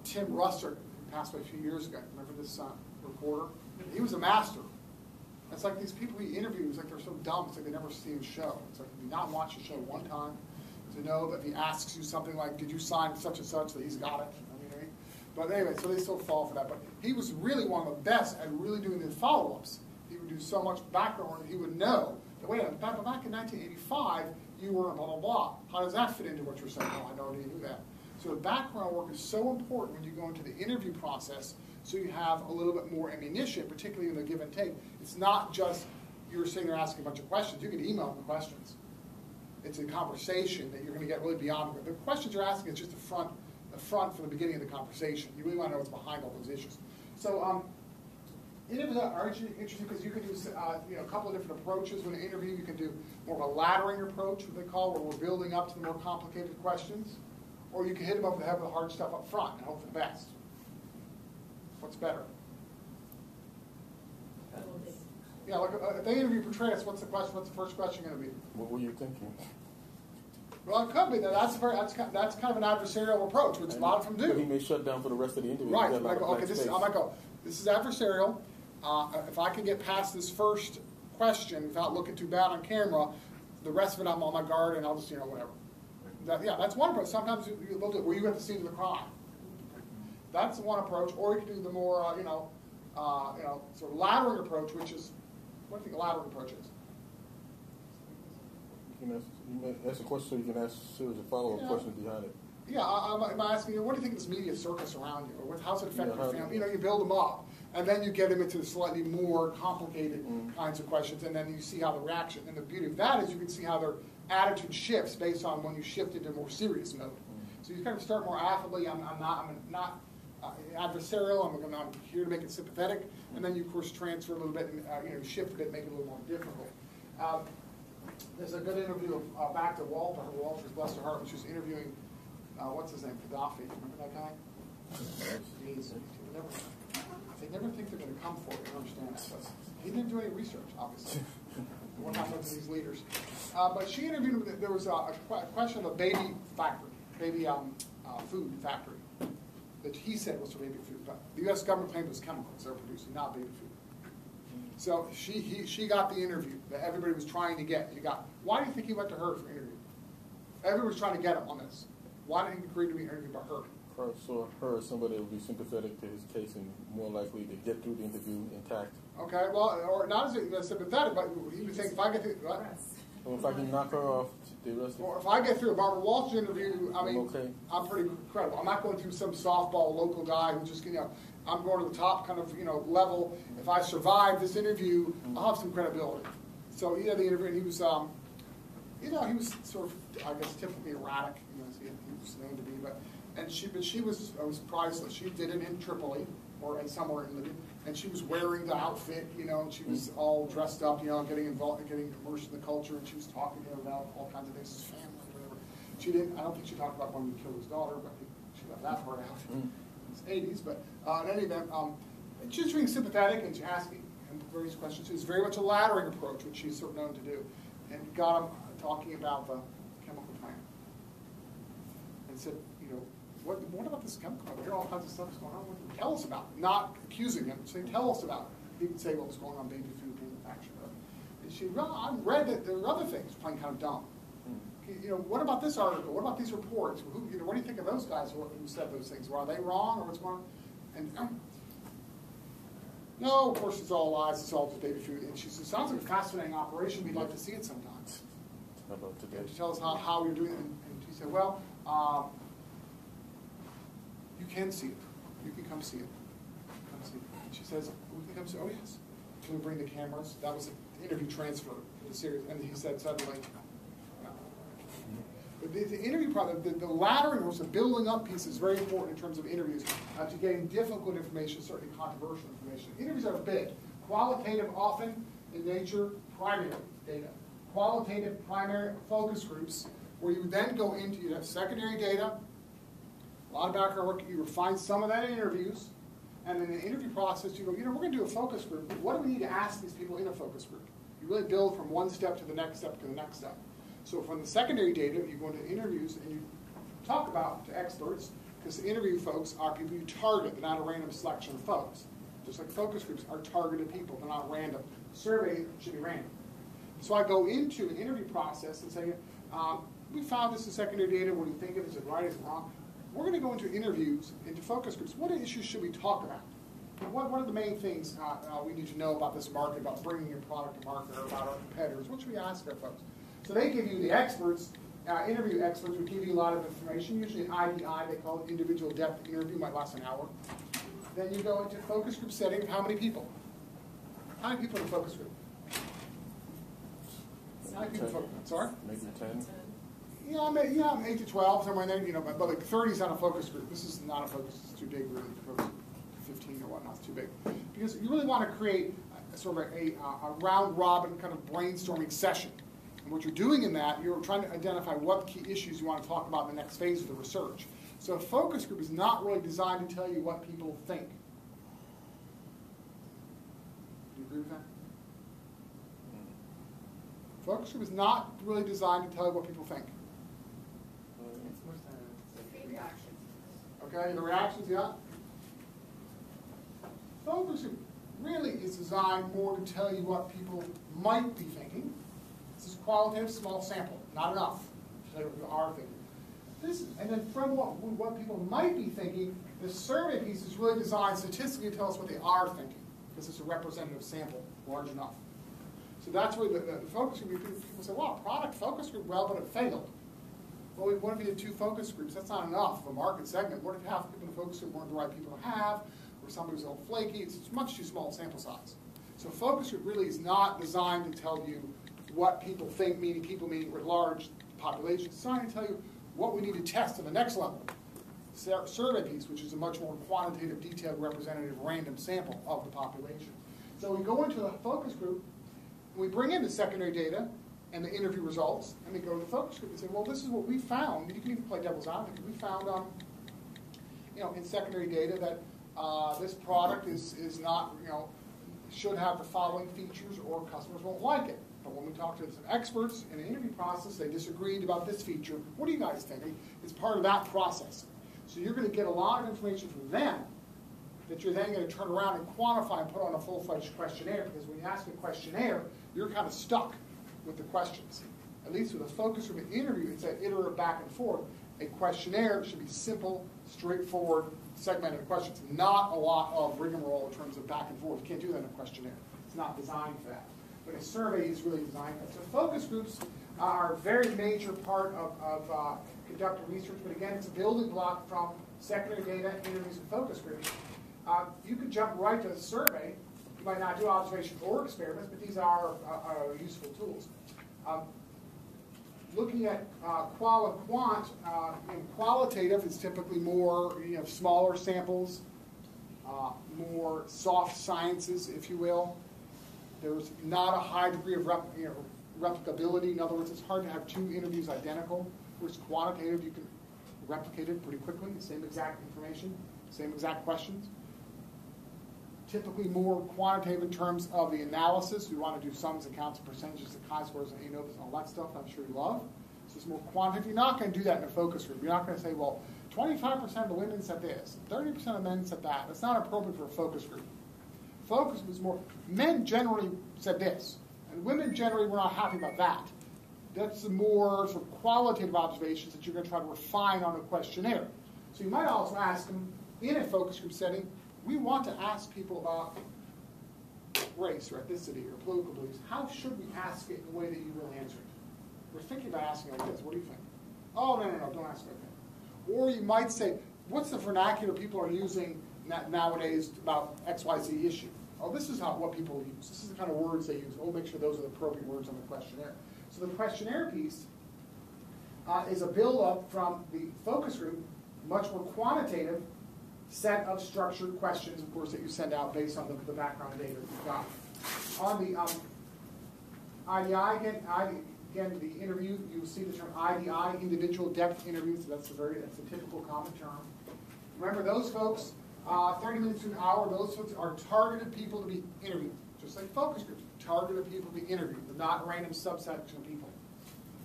S2: Tim Russert, who passed away a few years ago. Remember this reporter? He was a master. It's like these people he interviewed, it's like they're so dumb, it's like they never see his show. It's like you not watch the show one time to know that if he asks you something like, did you sign such and such, that he's got it. I mean, but anyway, so they still fall for that. But he was really one of the best at really doing the follow-ups. He would do so much background work, he would know that, wait a minute, back in 1985, you were blah, blah, blah. How does that fit into what you're saying? Oh, I already knew that. So the background work is so important when you go into the interview process, so you have a little bit more ammunition, particularly in the give and take. It's not just you're sitting there asking a bunch of questions. You can email them questions. It's a conversation that you're going to get really beyond. The questions you're asking is just the front from the beginning of the conversation. You really want to know what's behind all those issues. So interviews are interesting because you can do a couple of different approaches. When an interview, you can do more of a laddering approach, what they call, where we're building up to the more complicated questions. Or you can hit them over the head with the hard stuff up front and hope for the best. What's better? Yeah, like if they interview Petraeus, what's the question? What's the first question going to be?
S6: What were you thinking?
S2: Well, it could be that. That's kind of an adversarial approach, which a lot of them do.
S6: But he may shut down for the rest of the interview.
S2: Right. I go, okay, I might go, this is adversarial. If I can get past this first question without looking too bad on camera, the rest of it I'm on my guard and I'll just, whatever. That's one approach. Sometimes they'll do it where you get the scene of the crime. That's one approach. Or you can do the more, sort of laddering approach, which is, what do you think a laddering approach is?
S6: You can ask a question so you can ask a series of follow-up questions behind it.
S2: Yeah, I'm asking you, what do you think of this media circus around you? Or how's it affect your family? You build them up. And then you get them into slightly more complicated kinds of questions, and then you see how the reaction. And the beauty of that is you can see how their attitude shifts based on when you shift into a more serious mode. So you kind of start more affably. I'm not adversarial. I'm here to make it sympathetic, and then you of course transfer a little bit and shift a bit, make it a little more difficult. There's a good interview back to Walter. Walter's bless her heart when she was interviewing what's his name, Gaddafi. Remember that guy? They never think they're going to come for it. I don't understand that. But he didn't do any research, obviously. What happens to these leaders? But she interviewed him. There was a question of a baby factory, food factory, that he said was for baby food. But the U.S. government claimed it was chemicals they were producing, not baby food. So she got the interview that everybody was trying to get. Why do you think he went to her for an interview? Everybody was trying to get him on this. Why didn't he agree to be interviewed by her?
S6: So her as somebody that would be sympathetic to his case and more likely to get through the interview intact.
S2: Okay, well, or not as sympathetic, but he would think if I get through, what?
S6: Well, if I can knock her off the rest of
S2: or if I get through a Barbara Walsh interview, I mean,
S6: okay.
S2: I'm pretty credible. I'm not going through some softball local guy who just, I'm going to the top kind of, level. If I survive this interview, I'll have some credibility. So the interview, and he was, he was sort of, I guess, typically erratic, as he was known to be, but she was priceless. She did it in Tripoli or somewhere in Libya, and she was wearing the outfit, and she was all dressed up, getting involved, getting immersed in the culture, and she was talking to him about all kinds of things, his family, whatever. I don't think she talked about wanting to kill his daughter, but she left that part out. It's 80s, but in any event, just being sympathetic and asking him various questions. It's very much a laddering approach, which he's sort of known to do, and got him talking about the chemical plant, and said, you know, what about this chemical plant? We hear all kinds of stuff going on. Tell us about it. Not accusing him, saying, tell us about it. He would say what was going on in baby food manufacturing. And she, well, I've read that there are other things playing kind of dumb. You know, what about this article? What about these reports? Who, you know, what do you think of those guys who said those things? Well, are they wrong or what's going on? And no, of course it's all lies. It's all just baby food. And she said, sounds like a fascinating operation. We'd like to see it sometimes.
S6: How about today?
S2: And she tells us how you're doing it. And she said, well, you can see it. You can come see it. Come see it. And she says, we can come see it. Oh, yes. Can we bring the cameras? That was an interview transfer in the series. And he said suddenly, no. But the interview problem, the laddering was the building up piece is very important in terms of interviews to getting difficult information, certainly controversial information. Interviews are big. Qualitative often in nature, primary data. Qualitative primary focus groups where you then go into, you have secondary data, a lot of background work, you refine some of that in interviews, and in the interview process you go, you know, we're going to do a focus group. What do we need to ask these people in a focus group? You really build from one step to the next step to the next step. So from the secondary data, you go into interviews and you talk about to experts, because the interview folks are people you target. They're not a random selection of folks. Just like focus groups are targeted people. They're not random. Survey should be random. So I go into an interview process and say, we found this in secondary data. What do you think of it? Is it right? Is it wrong? We're going to go into interviews, into focus groups. What issues should we talk about? What are the main things we need to know about this market, about bringing your product to market, or about our competitors? What should we ask our folks? So they give you the experts, interview experts would give you a lot of information, usually an IDI, they call it individual depth interview, might last an hour. Then you go into focus group setting, how many people? How many people in a focus group? How many people? Sorry?
S6: Maybe 10.
S2: Yeah, I'm 8 to 12, somewhere in there, you know, but like 30 is on a focus group. This is not a focus, it's too big really, focus 15 or whatnot, it's too big. Because you really want to create sort of a round robin kind of brainstorming session. And what you're doing in that, you're trying to identify what key issues you want to talk about in the next phase of the research. So a focus group is not really designed to tell you what people think. Do you agree with that? Focus group is not really designed to tell you what people think. Okay, the reactions, yeah? Focus group really is designed more to tell you what people might be thinking. This is qualitative, small sample, not enough to tell you what people are thinking. And then from what people might be thinking, the survey piece is really designed statistically to tell us what they are thinking, because it's a representative sample, large enough. So that's where the focus group, people say, well, product focus group, well, but it failed. Well, what if you did 2 focus groups? That's not enough of a market segment. What if half the people in the focus group weren't the right people to have, or somebody was a little flaky? It's much too small a sample size. So focus group really is not designed to tell you what people think, meaning people meaning with large populations. It's designed to tell you what we need to test at the next level. Survey piece, which is a much more quantitative, detailed, representative, random sample of the population. So we go into the focus group, and we bring in the secondary data and the interview results, and we go to the focus group and say, well, this is what we found. You can even play devil's advocate. We found, you know, in secondary data that this product is not, you know, should have the following features, or customers won't like it. But when we talk to some experts in the interview process, they disagreed about this feature. What do you guys think? It's part of that process. So you're going to get a lot of information from them that you're then going to turn around and quantify and put on a full-fledged questionnaire, because when you ask a questionnaire, you're kind of stuck with the questions. At least with a focus group interview, it's that iterative back and forth. A questionnaire should be simple, straightforward, segmented questions, not a lot of rigmarole in terms of back and forth. You can't do that in a questionnaire. It's not designed for that. But a survey is really designed for that. So focus groups are a very major part of conducting research, but again, it's a building block from secondary data, interviews, and focus groups. You could jump right to the survey. You might not do observations or experiments, but these are useful tools. Looking at qual and quant, qualitative is typically more, you know, smaller samples, more soft sciences, if you will. There's not a high degree of replicability. In other words, it's hard to have 2 interviews identical. Whereas quantitative, you can replicated pretty quickly, the same exact information, same exact questions. Typically more quantitative in terms of the analysis. We want to do sums and counts and percentages and chi-scores and ANOVAs and all that stuff I'm sure you love. So it's more quantitative. You're not going to do that in a focus group. You're not going to say, well, 25% of the women said this, 30% of the men said that. That's not appropriate for a focus group. Focus group is more, men generally said this, and women generally were not happy about that. That's the more sort of qualitative observations that you're going to try to refine on a questionnaire. So you might also ask them, in a focus group setting, we want to ask people about race or ethnicity or political beliefs. How should we ask it in a way that you will answer it? We're thinking about asking like this. What do you think? Oh, no, don't ask like that. Or you might say, what's the vernacular people are using nowadays about XYZ issue? Oh, this is what people use. This is the kind of words they use. We'll make sure those are the appropriate words on the questionnaire. So the questionnaire piece is a build-up from the focus group, much more quantitative set of structured questions, of course, that you send out based on the background data that you've got. On the IDI, again, the interview, you will see the term IDI, individual depth interviews. So that's a typical common term. Remember, those folks, 30 minutes to an hour, those folks are targeted people to be interviewed, just like focus groups. Targeted people to be interviewed, but not a random subsection of people.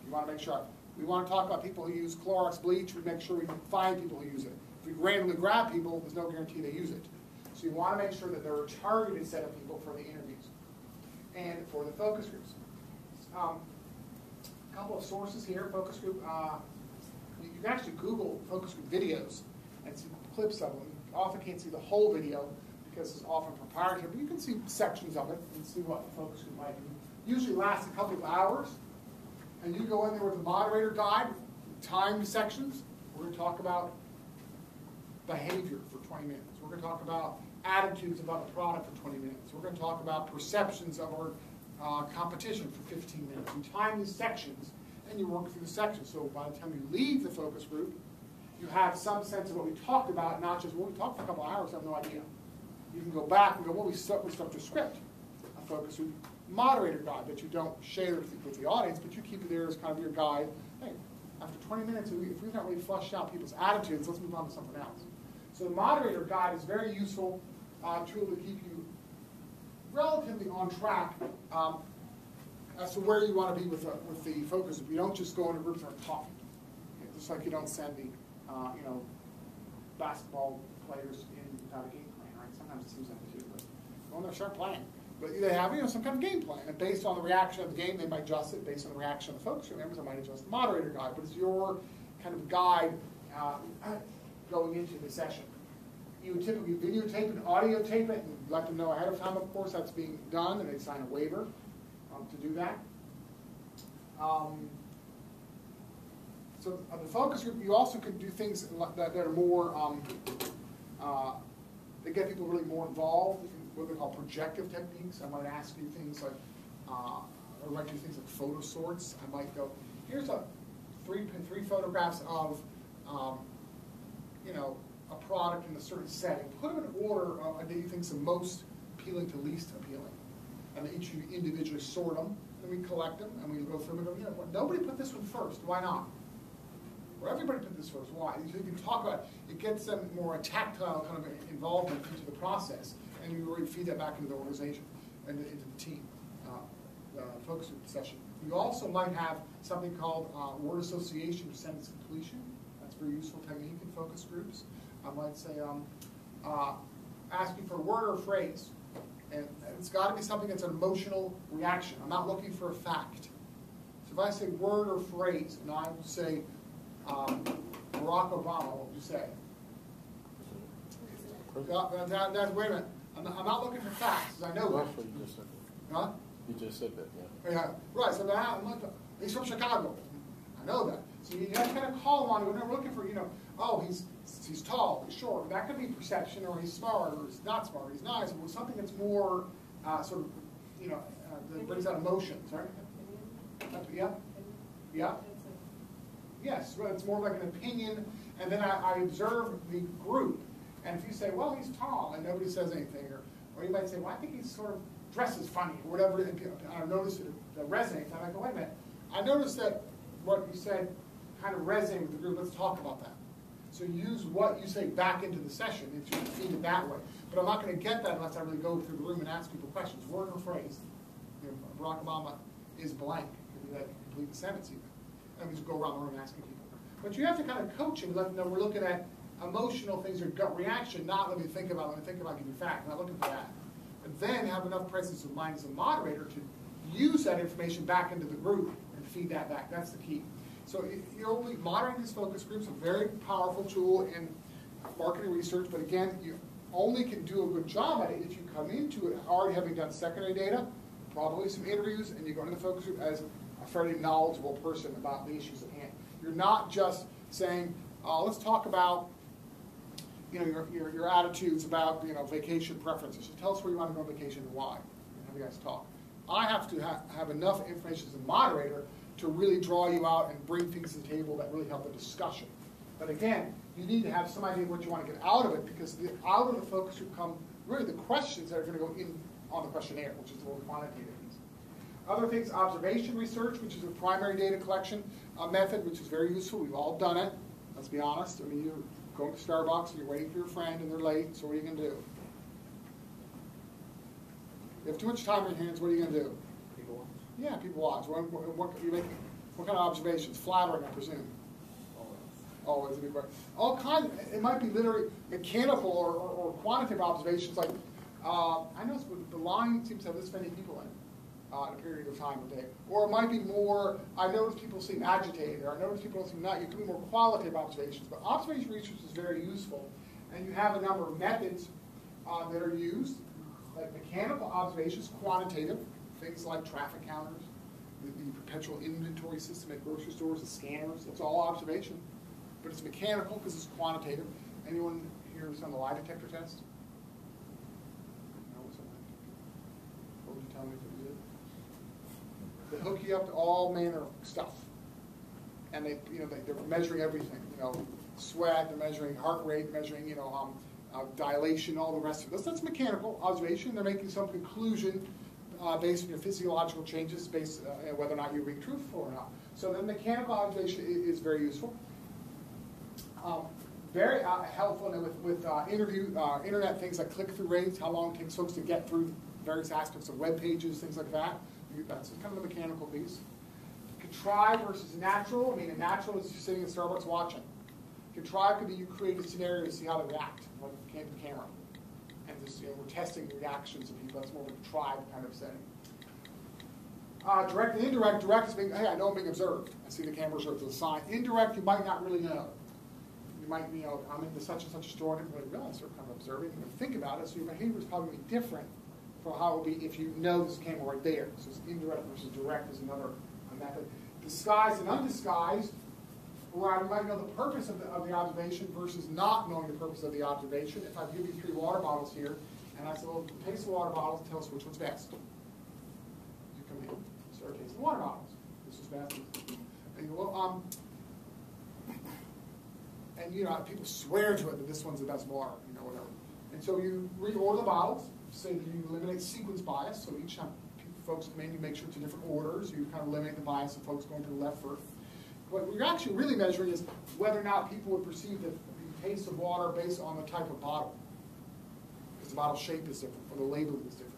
S2: You want to make sure. We want to talk about people who use Clorox bleach. We make sure we can find people who use it. If we randomly grab people, there's no guarantee they use it. So you want to make sure that there are a targeted set of people for the interviews and for the focus groups. A couple of sources here. Focus group. You can actually Google focus group videos and see clips of them. You often can't see the whole video because it's often proprietary, but you can see sections of it and see what the focus group might be. Usually lasts a couple of hours, and you go in there with a moderator guide, timed sections. We're going to talk about behavior for 20 minutes. We're going to talk about attitudes about the product for 20 minutes. We're going to talk about perceptions of our competition for 15 minutes. You time these sections, and you work through the sections. So by the time you leave the focus group, you have some sense of what we talked about, not just what we talked for a couple of hours, I have no idea. You can go back and go, well, we stuck to script, a focus group moderator guide that you don't share with the audience, but you keep it there as kind of your guide. Hey, after 20 minutes, if we've not really flushed out people's attitudes, let's move on to something else. So the moderator guide is very useful tool to keep you relatively on track as to where you want to be with the focus group. You don't just go into groups and start talking. Okay, just like you don't send the basketball players in without a game plan, right? Sometimes it seems like they do, but go in there, start playing. But they have some kind of game plan, and based on the reaction of the game, they might adjust it. Based on the reaction of the focus group members, they might adjust the moderator guide. But it's your kind of guide going into the session. You would typically videotape and audio tape it, and let them know ahead of time, of course, that's being done, and they sign a waiver to do that. So the focus group, you also could do things that are more, that get people really more involved, what they call projective techniques. I might ask you things like, or might do things like photo sorts. I might go, here's three photographs of, a product in a certain setting. Put them in order that you think is the most appealing to least appealing. And each of you individually sort them, and we collect them, and we go through them and go, nobody put this one first. Why not? Or everybody put this first. Why? So you can talk about it. It gets them more a tactile kind of involvement into the process, and you really feed that back into the organization and into the team. Focus group session. You also might have something called word association or sentence completion. That's a very useful technique in focus groups. I might say, asking for a word or a phrase. And it's got to be something that's an emotional reaction. I'm not looking for a fact. So if I say word or phrase, and I will say Barack Obama, what would you say? Wait a minute. I'm not looking for facts, because I know that.
S6: Actually, you just said that.
S2: Huh?
S6: You just said that, yeah.
S2: Yeah, right. So he's from Chicago. I know that. So you have to kind of call him on it. We're looking for, oh, he's tall, he's short. That could be perception, or he's smart, or he's not smart, or he's nice, or something that's more sort of, that brings out emotions, right? Yeah? Yeah? Yes, well, it's more like an opinion, and then I observe the group. And if you say, well, he's tall, and nobody says anything, or you might say, well, I think he sort of dresses funny, or whatever, and I notice it resonates. I'm like, oh, wait a minute. I noticed that what you said kind of resonated with the group. Let's talk about that. So use what you say back into the session and you feed it that way. But I'm not going to get that unless I really go through the room and ask people questions. Word or phrase. You know, Barack Obama is blank. Could be that complete the sentence even. And we just go around the room asking people. But you have to kind of coach them, let them know we're looking at emotional things or gut reaction, not let me think about, give you fact. I'm not looking for that. And then have enough presence of mind as a moderator to use that information back into the group and feed that back. That's the key. So you're only moderating these focus groups, a very powerful tool in marketing research, but again, you only can do a good job at it if you come into it already having done secondary data, probably some interviews, and you go into the focus group as a fairly knowledgeable person about the issues at hand. You're not just saying, let's talk about your attitudes about vacation preferences. So tell us where you want to go on vacation and why. And have you guys talk. I have to have enough information as a moderator to really draw you out and bring things to the table that really help the discussion. But again, you need to have some idea of what you want to get out of it, because out of the focus group come really the questions that are going to go in on the questionnaire, which is the more quantitative piece. Other things, observation research, which is a primary data collection method, which is very useful. We've all done it. Let's be honest. I mean, you're going to Starbucks and you're waiting for your friend and they're late, so what are you going to do? You have too much time on your hands, what are you going to do?
S3: People watch.
S2: Yeah, people watch. What kind of observations? Flattering, I presume. Always a big word. All kinds. It might be literally mechanical or quantitative observations. Like I noticed the line seems to have this many people in it in a period of time a day. Or it might be more. I noticed people seem agitated, or I noticed people seem not. You can be more qualitative observations. But observation research is very useful, and you have a number of methods that are used, like mechanical observations, quantitative things like traffic counters, the perpetual inventory system at grocery stores, the scanners. It's all observation. But it's mechanical because it's quantitative. Anyone here who's done the lie detector test? No, what's a lie detector? What would you tell me if it did? They hook you up to all manner of stuff, and they're measuring everything. Sweat. They're measuring heart rate. Measuring dilation. All the rest of it. That's mechanical observation. They're making some conclusion based on your physiological changes, based on whether or not you're being truthful or not. So the mechanical observation is very useful. Very helpful with internet things like click-through rates, how long it takes folks to get through various aspects of web pages, things like that. That's kind of a mechanical piece. Contrived versus natural. I mean, a natural is sitting in Starbucks watching. Contrived could be you create a scenario to see how they react, like the camera. And just, we're testing the reactions of people. That's more of a contrived kind of setting. Direct and indirect. Direct is being, hey, I know I'm being observed. I see the camera observed as a sign. Indirect, you might not really know. You might, I'm in such and such a store, and people realize they're kind of observing. You're going to think about it, so your behavior is probably going to be different from how it would be if you know there's a camera right there. So it's indirect versus direct is another method. Disguised and undisguised, where you might know the purpose of the observation versus not knowing the purpose of the observation. If I give you 3 water bottles here, and I say, well, taste the water bottles, tell us which one's best. You come in, start tasting the water bottles. This is best. And you go, well, and people swear to it that this one's the best water, whatever. And so you reorder the bottles, say that you eliminate sequence bias, so each time folks come in, you make sure it's in different orders, you kind of eliminate the bias of folks going to the left first. What you're actually really measuring is whether or not people would perceive the taste of water based on the type of bottle. Because the bottle shape is different, or the labeling is different.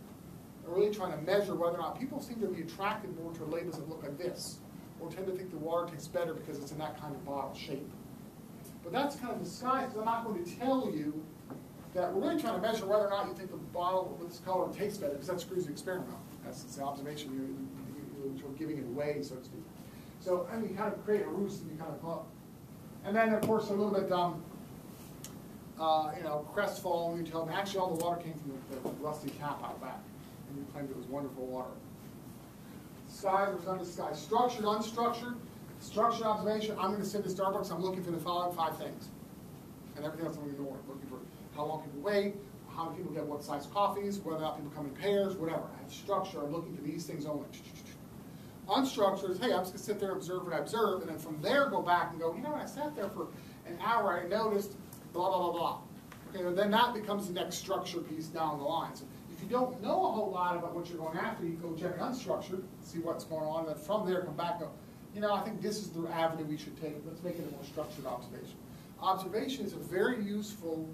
S2: We're really trying to measure whether or not people seem to be attracted more to labels that look like this, or tend to think the water tastes better because it's in that kind of bottle shape. But that's kind of disguised, because I'm not going to tell you that we're really trying to measure whether or not you think the bottle with this color tastes better, because that screws the experiment up. That's the observation. You're giving it away, so to speak. So, you kind of create a ruse and you kind of come up. And then, of course, a little bit, crestfallen, you tell them, actually all the water came from the rusty tap out back. And you claimed it was wonderful water. Disguised versus undisguised. Structured, unstructured. Structured observation, I'm going to sit to Starbucks, I'm looking for the following 5 things. And everything else I'm going to ignore. Looking for how long people wait, how many people get what size coffees, whether or not people come in pairs, whatever. I have structure, I'm looking for these things only. Unstructured is, hey, I'm just going to sit there and observe what I observe, and then from there go back and go, I sat there for an hour, I noticed blah, blah, blah, blah. Okay, and then that becomes the next structure piece down the line. So if you don't know a whole lot about what you're going after, you go check unstructured, see what's going on, and then from there come back and go, I think this is the avenue we should take. Let's make it a more structured observation. observation is a very useful,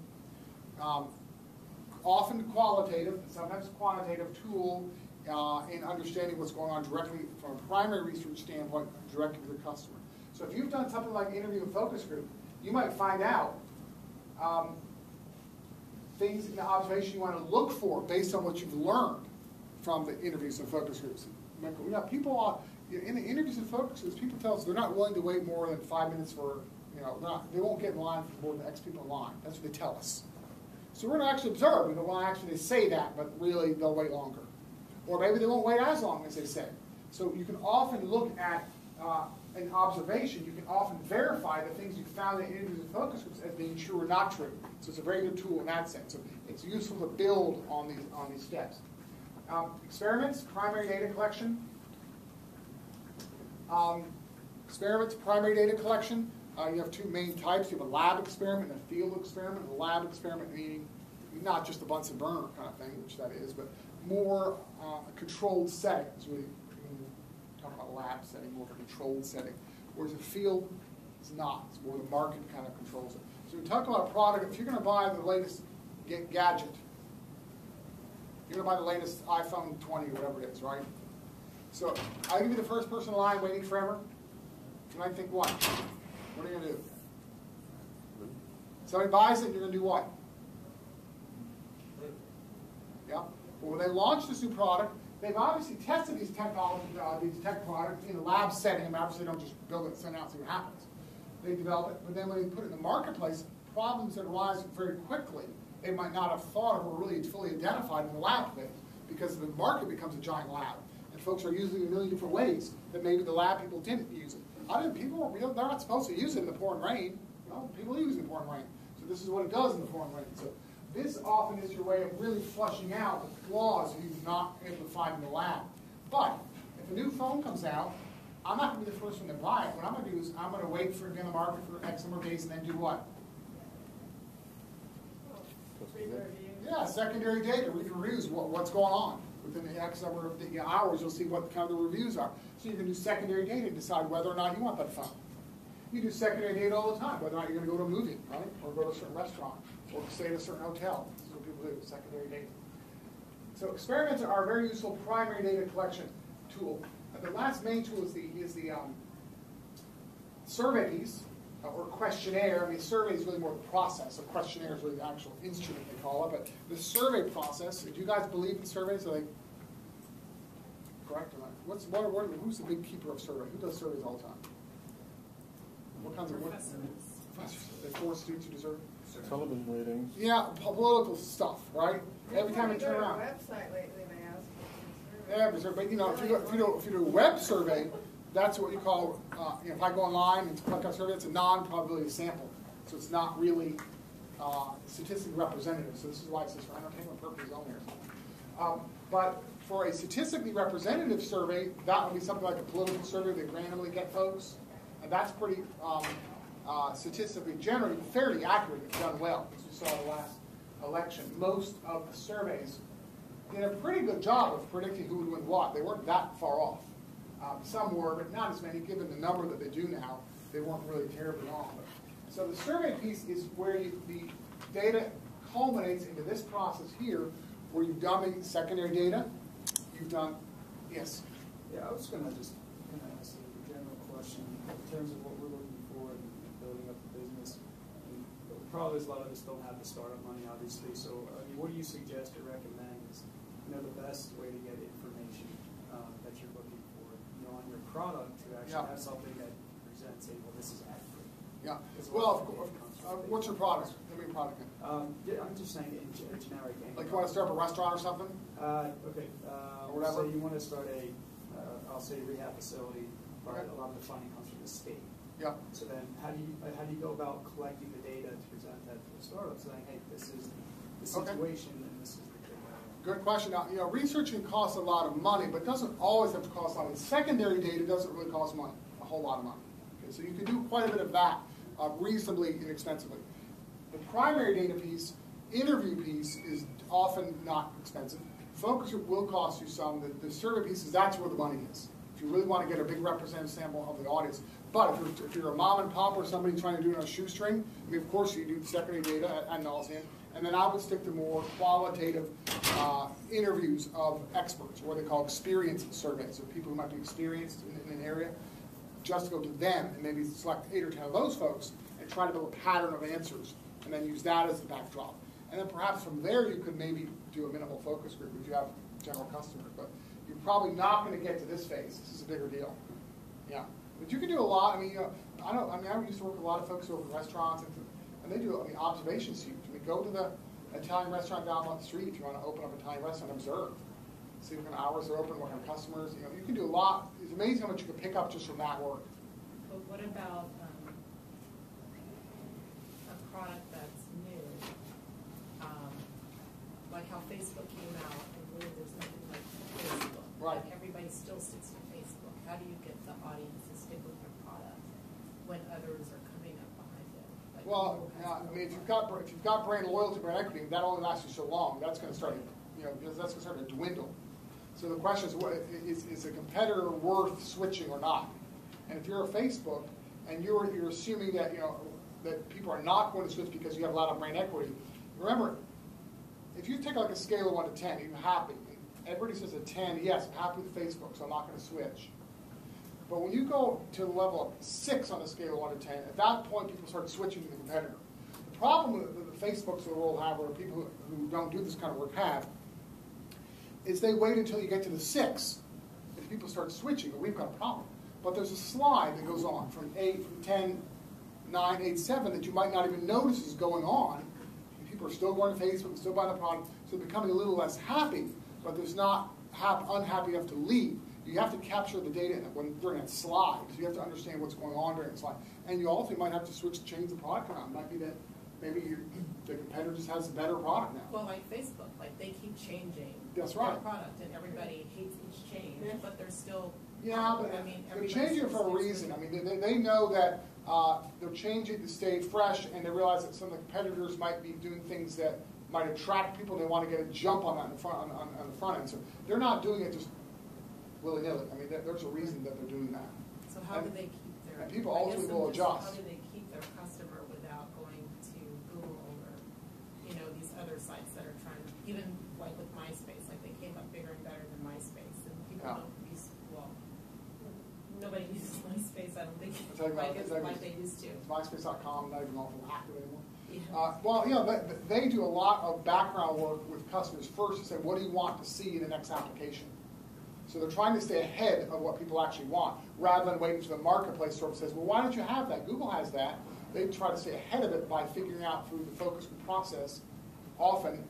S2: often qualitative, sometimes quantitative tool in understanding what's going on directly from a primary research standpoint, directly with the customer. So if you've done something like interview and focus group, you might find out things in the observation you want to look for based on what you've learned from the interviews and focus groups. Yeah, people in the interviews and focus groups, people tell us they're not willing to wait more than 5 minutes for, they won't get in line for more than X people in line. That's what they tell us. So we're going to actually observe. We don't want to actually say that, but really they'll wait longer. Or maybe they won't wait as long as they say. So you can often look at an observation. You can often verify the things you found in interviews and focus groups as being true or not true. So it's a very good tool in that sense. So it's useful to build on these steps. Experiments, primary data collection. Experiments, primary data collection. You have two main types. You have a lab experiment and a field experiment. A lab experiment meaning not just a Bunsen burner kind of thing, which that is, but more a controlled setting. It's really, talk about lab setting, more of a controlled setting. Whereas a field is not. It's more the market kind of controls it. So we talk about product. If you're going to buy the latest gadget, you're going to buy the latest iPhone 20 or whatever it is, right? So I can be the first person in line waiting forever. And I think what? What are you going to do? Somebody buys it, you're going to do what? Yeah. Well, when they launch this new product, they've obviously tested these technology, these tech products in a lab setting. And obviously, they don't just build it and send it out and see what happens. They develop it, but then when they put it in the marketplace, problems that arise very quickly, they might not have thought of or really fully identified in the lab phase, because the market becomes a giant lab, and folks are using it in a million different ways that maybe the lab people didn't use it. They're not supposed to use it in the pouring rain. Well, people use it in the pouring rain. So this is what it does in the pouring rain. So this often is your way of really flushing out the flaws you're not able to find in the lab. But if a new phone comes out, I'm not going to be the first one to buy it. What I'm going to do is I'm going to wait for it to be on the market for X number of days and then do what? Yeah, secondary data, read the reviews, what's going on. Within the X number of hours, you'll see what kind of the reviews are. So you can do secondary data and decide whether or not you want that phone. You do secondary data all the time, whether or not you're going to go to a movie, right? Or go to a certain restaurant, or stay at a certain hotel. This is what people do, secondary data. So experiments are a very useful primary data collection tool. The last main tool is the survey piece, or questionnaire. I mean, survey is really more the process. A questionnaire is really the actual instrument, they call it. But the survey process, do you guys believe in surveys? Are they correct or not? Who's the big keeper of survey? Who does surveys all the time? What kinds of professors? They force students to do surveys?
S6: Television ratings.
S2: Yeah, political stuff, right? Every time you turn around.
S8: Website lately, they ask for
S2: Yeah, but if you do a web survey, that's what you call, if I go online and click on a survey, it's a non-probability sample. So it's not really statistically representative. So this is why it says for entertainment purposes only or something. But for a statistically representative survey, that would be something like a political survey. They randomly get folks. And that's pretty statistically generally fairly accurate if done well, as we saw the last election. Most of the surveys did a pretty good job of predicting who would win what. They weren't that far off. Some were, but not as many, given the number that they do now. They weren't really terribly off. So the survey piece is where the data culminates into this process here, where you've done the secondary data. You've done, yes?
S3: Yeah, I was going to just ask a general question in terms of what we're looking for in building up the business. And the problem is a lot of us don't have the startup money, obviously. So, I mean, what do you suggest or recommend is, the best way to get information that you're looking for, on your product to actually have something that presents, say, well, this is accurate.
S2: Yeah. Well, what's your product? Give me your product.
S3: Yeah, I'm just saying in generic.
S2: Like you want to start up a restaurant or something?
S3: Okay.
S2: Or whatever.
S3: So you want to start I'll say rehab facility. Right. A lot of the funding comes from the state.
S2: Yeah.
S3: So then, how do you go about collecting the data to present that to the startup, saying, hey, this is the situation and this is the
S2: Good question. Now, researching costs a lot of money, but doesn't always have to cost a lot. Secondary data doesn't really cost money, a whole lot of money. Okay, so you can do quite a bit of that reasonably inexpensively. The primary data piece, interview piece, is often not expensive. Focus group will cost you some. The survey piece that's where the money is. If you really want to get a big representative sample of the audience. But if you're a mom and pop or somebody trying to do it on a shoestring, I mean, of course you do secondary data ad nauseam, and then I would stick to more qualitative interviews of experts, or what they call experience surveys, so people who might be experienced in an area, just to go to them and maybe select 8 or 10 of those folks and try to build a pattern of answers, and then use that as the backdrop. And then perhaps from there you could maybe do a minimal focus group if you have general customers, but you're probably not going to get to this phase. This is a bigger deal. Yeah. But you can do a lot. I mean, I used to work with a lot of folks who work in restaurants, and they do. I mean, observation's huge. I mean, go to the Italian restaurant down the street if you want to open up an Italian restaurant. Observe, see what kind of hours they're open, what kind of customers. You know, you can do a lot. It's amazing how much you can pick up just from that work.
S4: But what about a product that's new, like how Facebook came out, and really there's nothing like Facebook.
S2: Right.
S4: Like everybody still sticks to Facebook. How do you get the audience to stick with your product when others are coming up behind it? Like
S2: Well, I mean, if you've got brand loyalty, brand equity, that only lasts you so long. That's going to start, that's going to start to dwindle. So the question is a competitor worth switching or not? And if you're a Facebook and you're assuming that that people are not going to switch because you have a lot of brand equity, remember, if you take like a scale of 1 to 10, are you happy? Everybody says a 10, yes, I'm happy with Facebook, so I'm not going to switch. But when you go to the level of 6 on a scale of 1 to 10, at that point people start switching to the competitor. The problem with the Facebooks of the world have, or people who don't do this kind of work have, is they wait until you get to the 6. If people start switching, we've got a problem. But there's a slide that goes on from 8, from 10, 9, 8, 7 that you might not even notice is going on. And people are still going to Facebook, still buying the product, so they're becoming a little less happy, but there's not unhappy enough to leave. You have to capture the data during that slide. So you have to understand what's going on during the slide. And you also might have to change the product around. It might be that maybe the competitor just has a better product now.
S4: Well, like Facebook, like they keep changing
S2: That's right.
S4: their product, and everybody hates each change, but they're still.
S2: Yeah, but they're changing it for a reason. I mean, they know that they're changing to stay fresh, and they realize that some of the competitors might be doing things that might attract people. They want to get a jump on that on the front end. So they're not doing it just willy-nilly. I mean, there's a reason that they're doing that.
S4: So how do they keep their?
S2: And people ultimately will adjust.
S4: How do they keep their customer without going to Google or these other sites that are trying? Even like with MySpace, like they came up bigger and better than MySpace, and people don't use nobody uses MySpace. I don't think like they used to.
S2: MySpace.com not even awful active anymore.
S4: Yeah.
S2: Well, they do a lot of background work with customers first to say, what do you want to see in the next application? So they're trying to stay ahead of what people actually want, rather than waiting for the marketplace sort of says, well, why don't you have that? Google has that. They try to stay ahead of it by figuring out through the focus group process, often,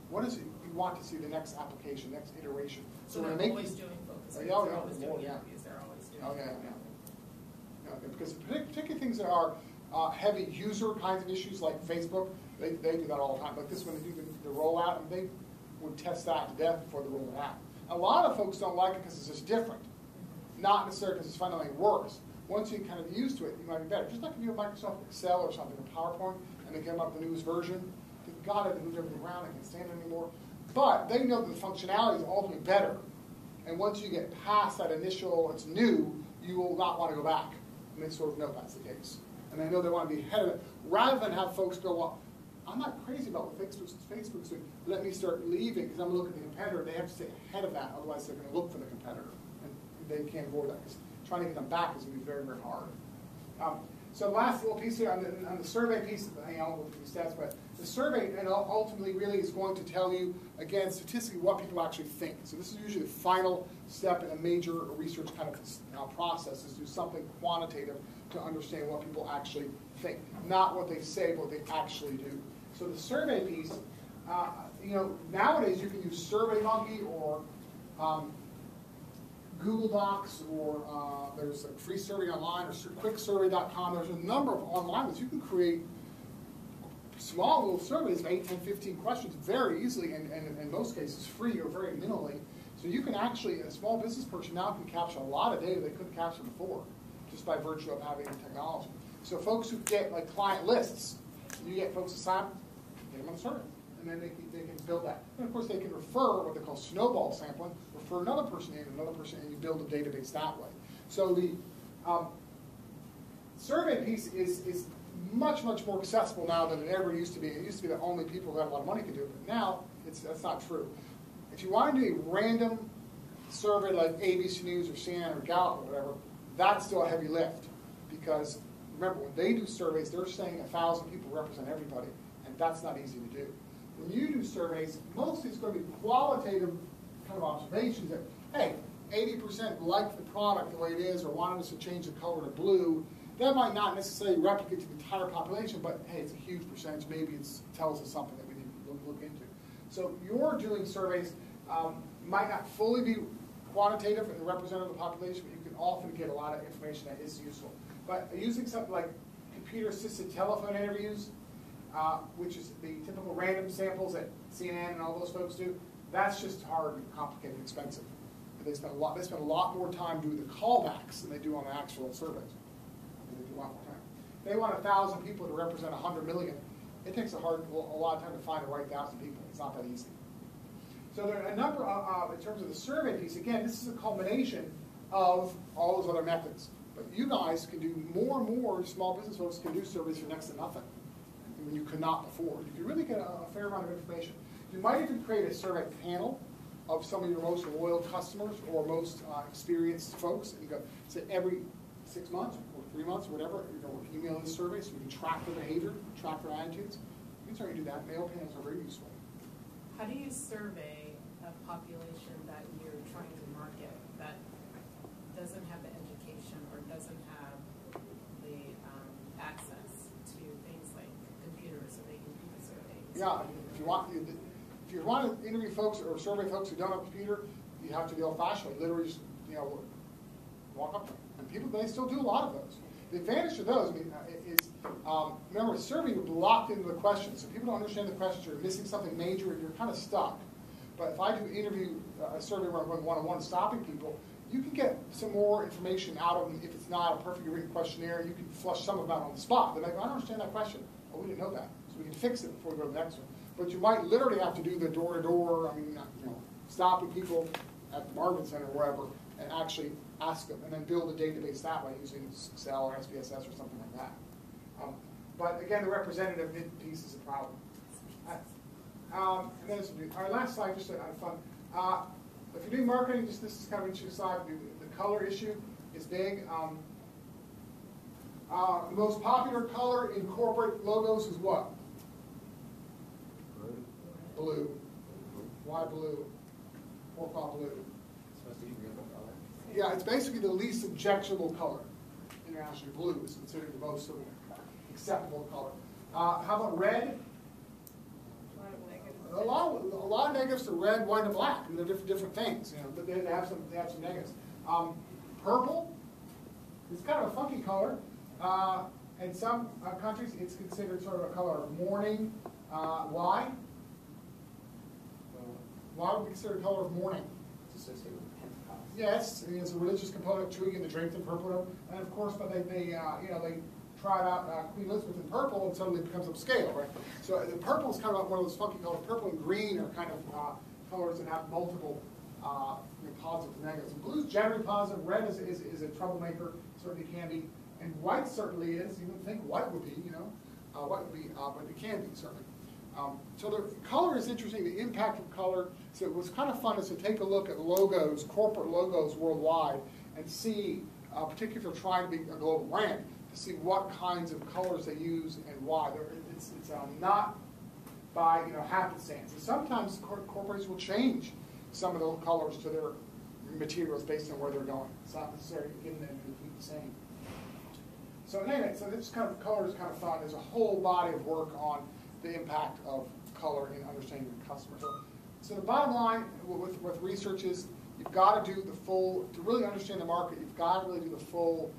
S2: what is it you want to see the next application, next iteration.
S4: So they're always doing focus groups. They're always doing interviews. They're always doing.
S2: Oh, yeah. Because particularly things that are heavy user kinds of issues like Facebook, they do that all the time. Like this, when they do the rollout, and they would test that to death before they roll it out. A lot of folks don't like it because it's just different, not necessarily because it's fundamentally worse. Once you kind of used to it, you might be better. Just like if you have Microsoft Excel or something, or PowerPoint, and they come up with the newest version, they've got it, they move everything around, they can't stand it anymore. But they know that the functionality is ultimately better. And once you get past that initial, it's new, you will not want to go back. And they sort of know that's the case. And they know they want to be ahead of it, rather than have folks go, well, I'm not crazy about what Facebook's doing. Let me start leaving because I'm looking at the competitor. They have to stay ahead of that, otherwise they're going to look for the competitor. And they can't avoid that because trying to get them back is going to be very, very hard. So the last little piece here on the survey piece, I won't go through the stats, but the survey ultimately really is going to tell you, again, statistically what people actually think. So this is usually the final step in a major research kind of process, is do something quantitative to understand what people actually think. Not what they say, but what they actually do. So the survey piece, nowadays you can use SurveyMonkey or Google Docs, or there's a free survey online, or quicksurvey.com. There's a number of online ones. You can create small little surveys of 8, 10, 15 questions very easily, and in most cases free or very minimally. So you can actually, a small business person now can capture a lot of data they couldn't capture before, just by virtue of having the technology. So folks who get like client lists, you get folks to sign up, get them on the survey. and then they can build that. And of course, they can refer what they call snowball sampling, refer another person in, and you build a database that way. So the survey piece is much, much more accessible now than it ever used to be. It used to be that only people who had a lot of money could do it, but now that's not true. If you want to do a random survey like ABC News or CNN or Gallup or whatever, that's still a heavy lift, because remember, when they do surveys, they're saying 1,000 people represent everybody, and that's not easy to do. When you do surveys, mostly it's going to be qualitative kind of observations that, hey, 80% like the product the way it is or wanted us to change the color to blue. That might not necessarily replicate to the entire population, but hey, it's a huge percentage. Maybe it tells us something that we need to look into. So you're doing surveys might not fully be quantitative and representative of the population, but you can often get a lot of information that is useful. But using something like computer-assisted telephone interviews, which is the typical random samples that CNN and all those folks do, that's just hard and complicated and expensive. And they spend a lot more time doing the callbacks than they do on the actual surveys. They do a lot more time. They want 1,000 people to represent 100 million. It takes a lot of time to find the right 1,000 people. It's not that easy. So there are a number of, in terms of the survey piece, again, this is a culmination of all those other methods. But you guys can do more and more, small business folks can do surveys for next to nothing when you could not before. You can really get a fair amount of information. You might even create a survey panel of some of your most loyal customers or most experienced folks, and you go, say every 6 months or 3 months or whatever, email this survey so we can track their behavior, track their attitudes. You can certainly do that. Mail panels are very useful.
S4: How do you survey a population that you're trying to market that doesn't have the education or doesn't have the access to things like computers so they can do the surveys?
S2: Yeah, if you want to interview folks or survey folks who don't have a computer, you have to be old-fashioned. Literally, just walk up to them. And people, they still do a lot of those. The advantage to those, is remember, survey you're locked into the questions. So people don't understand the questions, you're missing something major, you're kind of stuck. But if I do interview a survey where I'm going one-on-one stopping people, you can get some more information out of them if it's not a perfectly written questionnaire. You can flush some of them out on the spot. They're like, I don't understand that question. Oh, we didn't know that. So we can fix it before we go to the next one. But you might literally have to do the door-to-door, stopping people at the Marvin Center or wherever, and actually ask them, and then build a database that way using Excel or SPSS or something like that. But again, the representative piece is a problem. And then our last slide, just out of fun. If you're doing marketing, this is kind of an interesting slide. The color issue is big. The most popular color in corporate logos is what? Blue. Why blue? Profile blue. Yeah, it's basically the least objectionable color. Internationally, blue is considered the most acceptable color. How about red? A lot of negatives to red, white, and black. And they're different things. But they have some negatives. Purple is kind of a funky color. In some countries, it's considered sort of a color of mourning. Why? Why would we consider a color of mourning?
S7: It's associated with Pentecost.
S2: Yes, it's a religious component to it, and they draped in purple. And of course, but they tried out Queen Elizabeth in purple, and suddenly it becomes upscale, right? So the purple is kind of one of those funky colors. Purple and green are kind of colors that have multiple positives and negatives. And blue is generally positive. Red is a troublemaker, certainly can be, and white certainly is. You wouldn't think white would be, white would be, but it can be certainly. So the color is interesting, the impact of color. So it was kind of fun is to take a look at logos, corporate logos worldwide, and see, particularly if you're trying to be a global brand, to see what kinds of colors they use and why. It's not by happenstance. And sometimes corporations will change some of the colors to their materials based on where they're going. It's not necessarily given them to keep the same. So anyway, so this kind of color is kind of fun. There's a whole body of work on the impact of color in understanding your customer. So the bottom line with research is you've got to do the full, to really understand the market, you've got to really do the full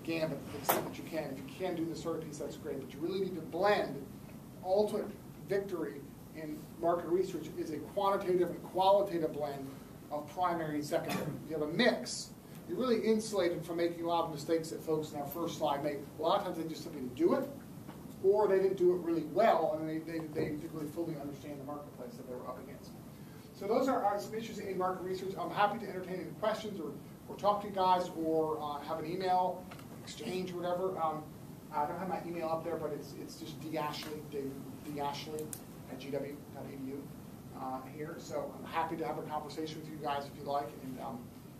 S2: gambit to the extent that you can. If you can do the sort of piece, that's great. But you really need to blend. Ultimate victory in market research is a quantitative and qualitative blend of primary and secondary. If you have a mix, you're really insulated from making a lot of mistakes that folks in our first slide made. A lot of times they just simply do it, or they didn't do it really well, and they didn't really fully understand the marketplace that they were up against. So those are some issues in market research. I'm happy to entertain any questions or talk to you guys or have an email exchange or whatever. I don't have my email up there, but it's just dashley@gw.edu here. So I'm happy to have a conversation with you guys if you like, and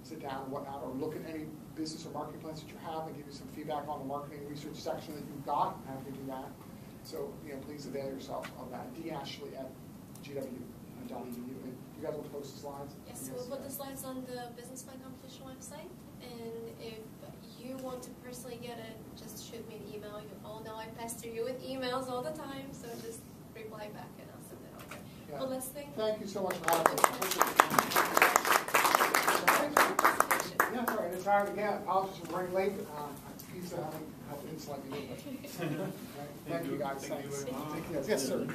S2: sit down and whatnot, or look at any business or marketing plans that you have and give you some feedback on the marketing research section that you've got. I'm happy to do that. So please avail yourself of that. dashley@gw.edu. And you guys will post the slides?
S9: Yes, we'll put the slides on the business plan competition website. And if you want to personally get it, just shoot me an email. You all know I pester you with emails all the time, so just reply back and I'll send it over.
S2: Yeah.
S9: Well, let's think.
S2: Thank you so much for having me. Yeah, sorry, it's hard again. Apologies for running late. Pizza having helped in slightly. Thank you guys. Thanks. Yes, sir.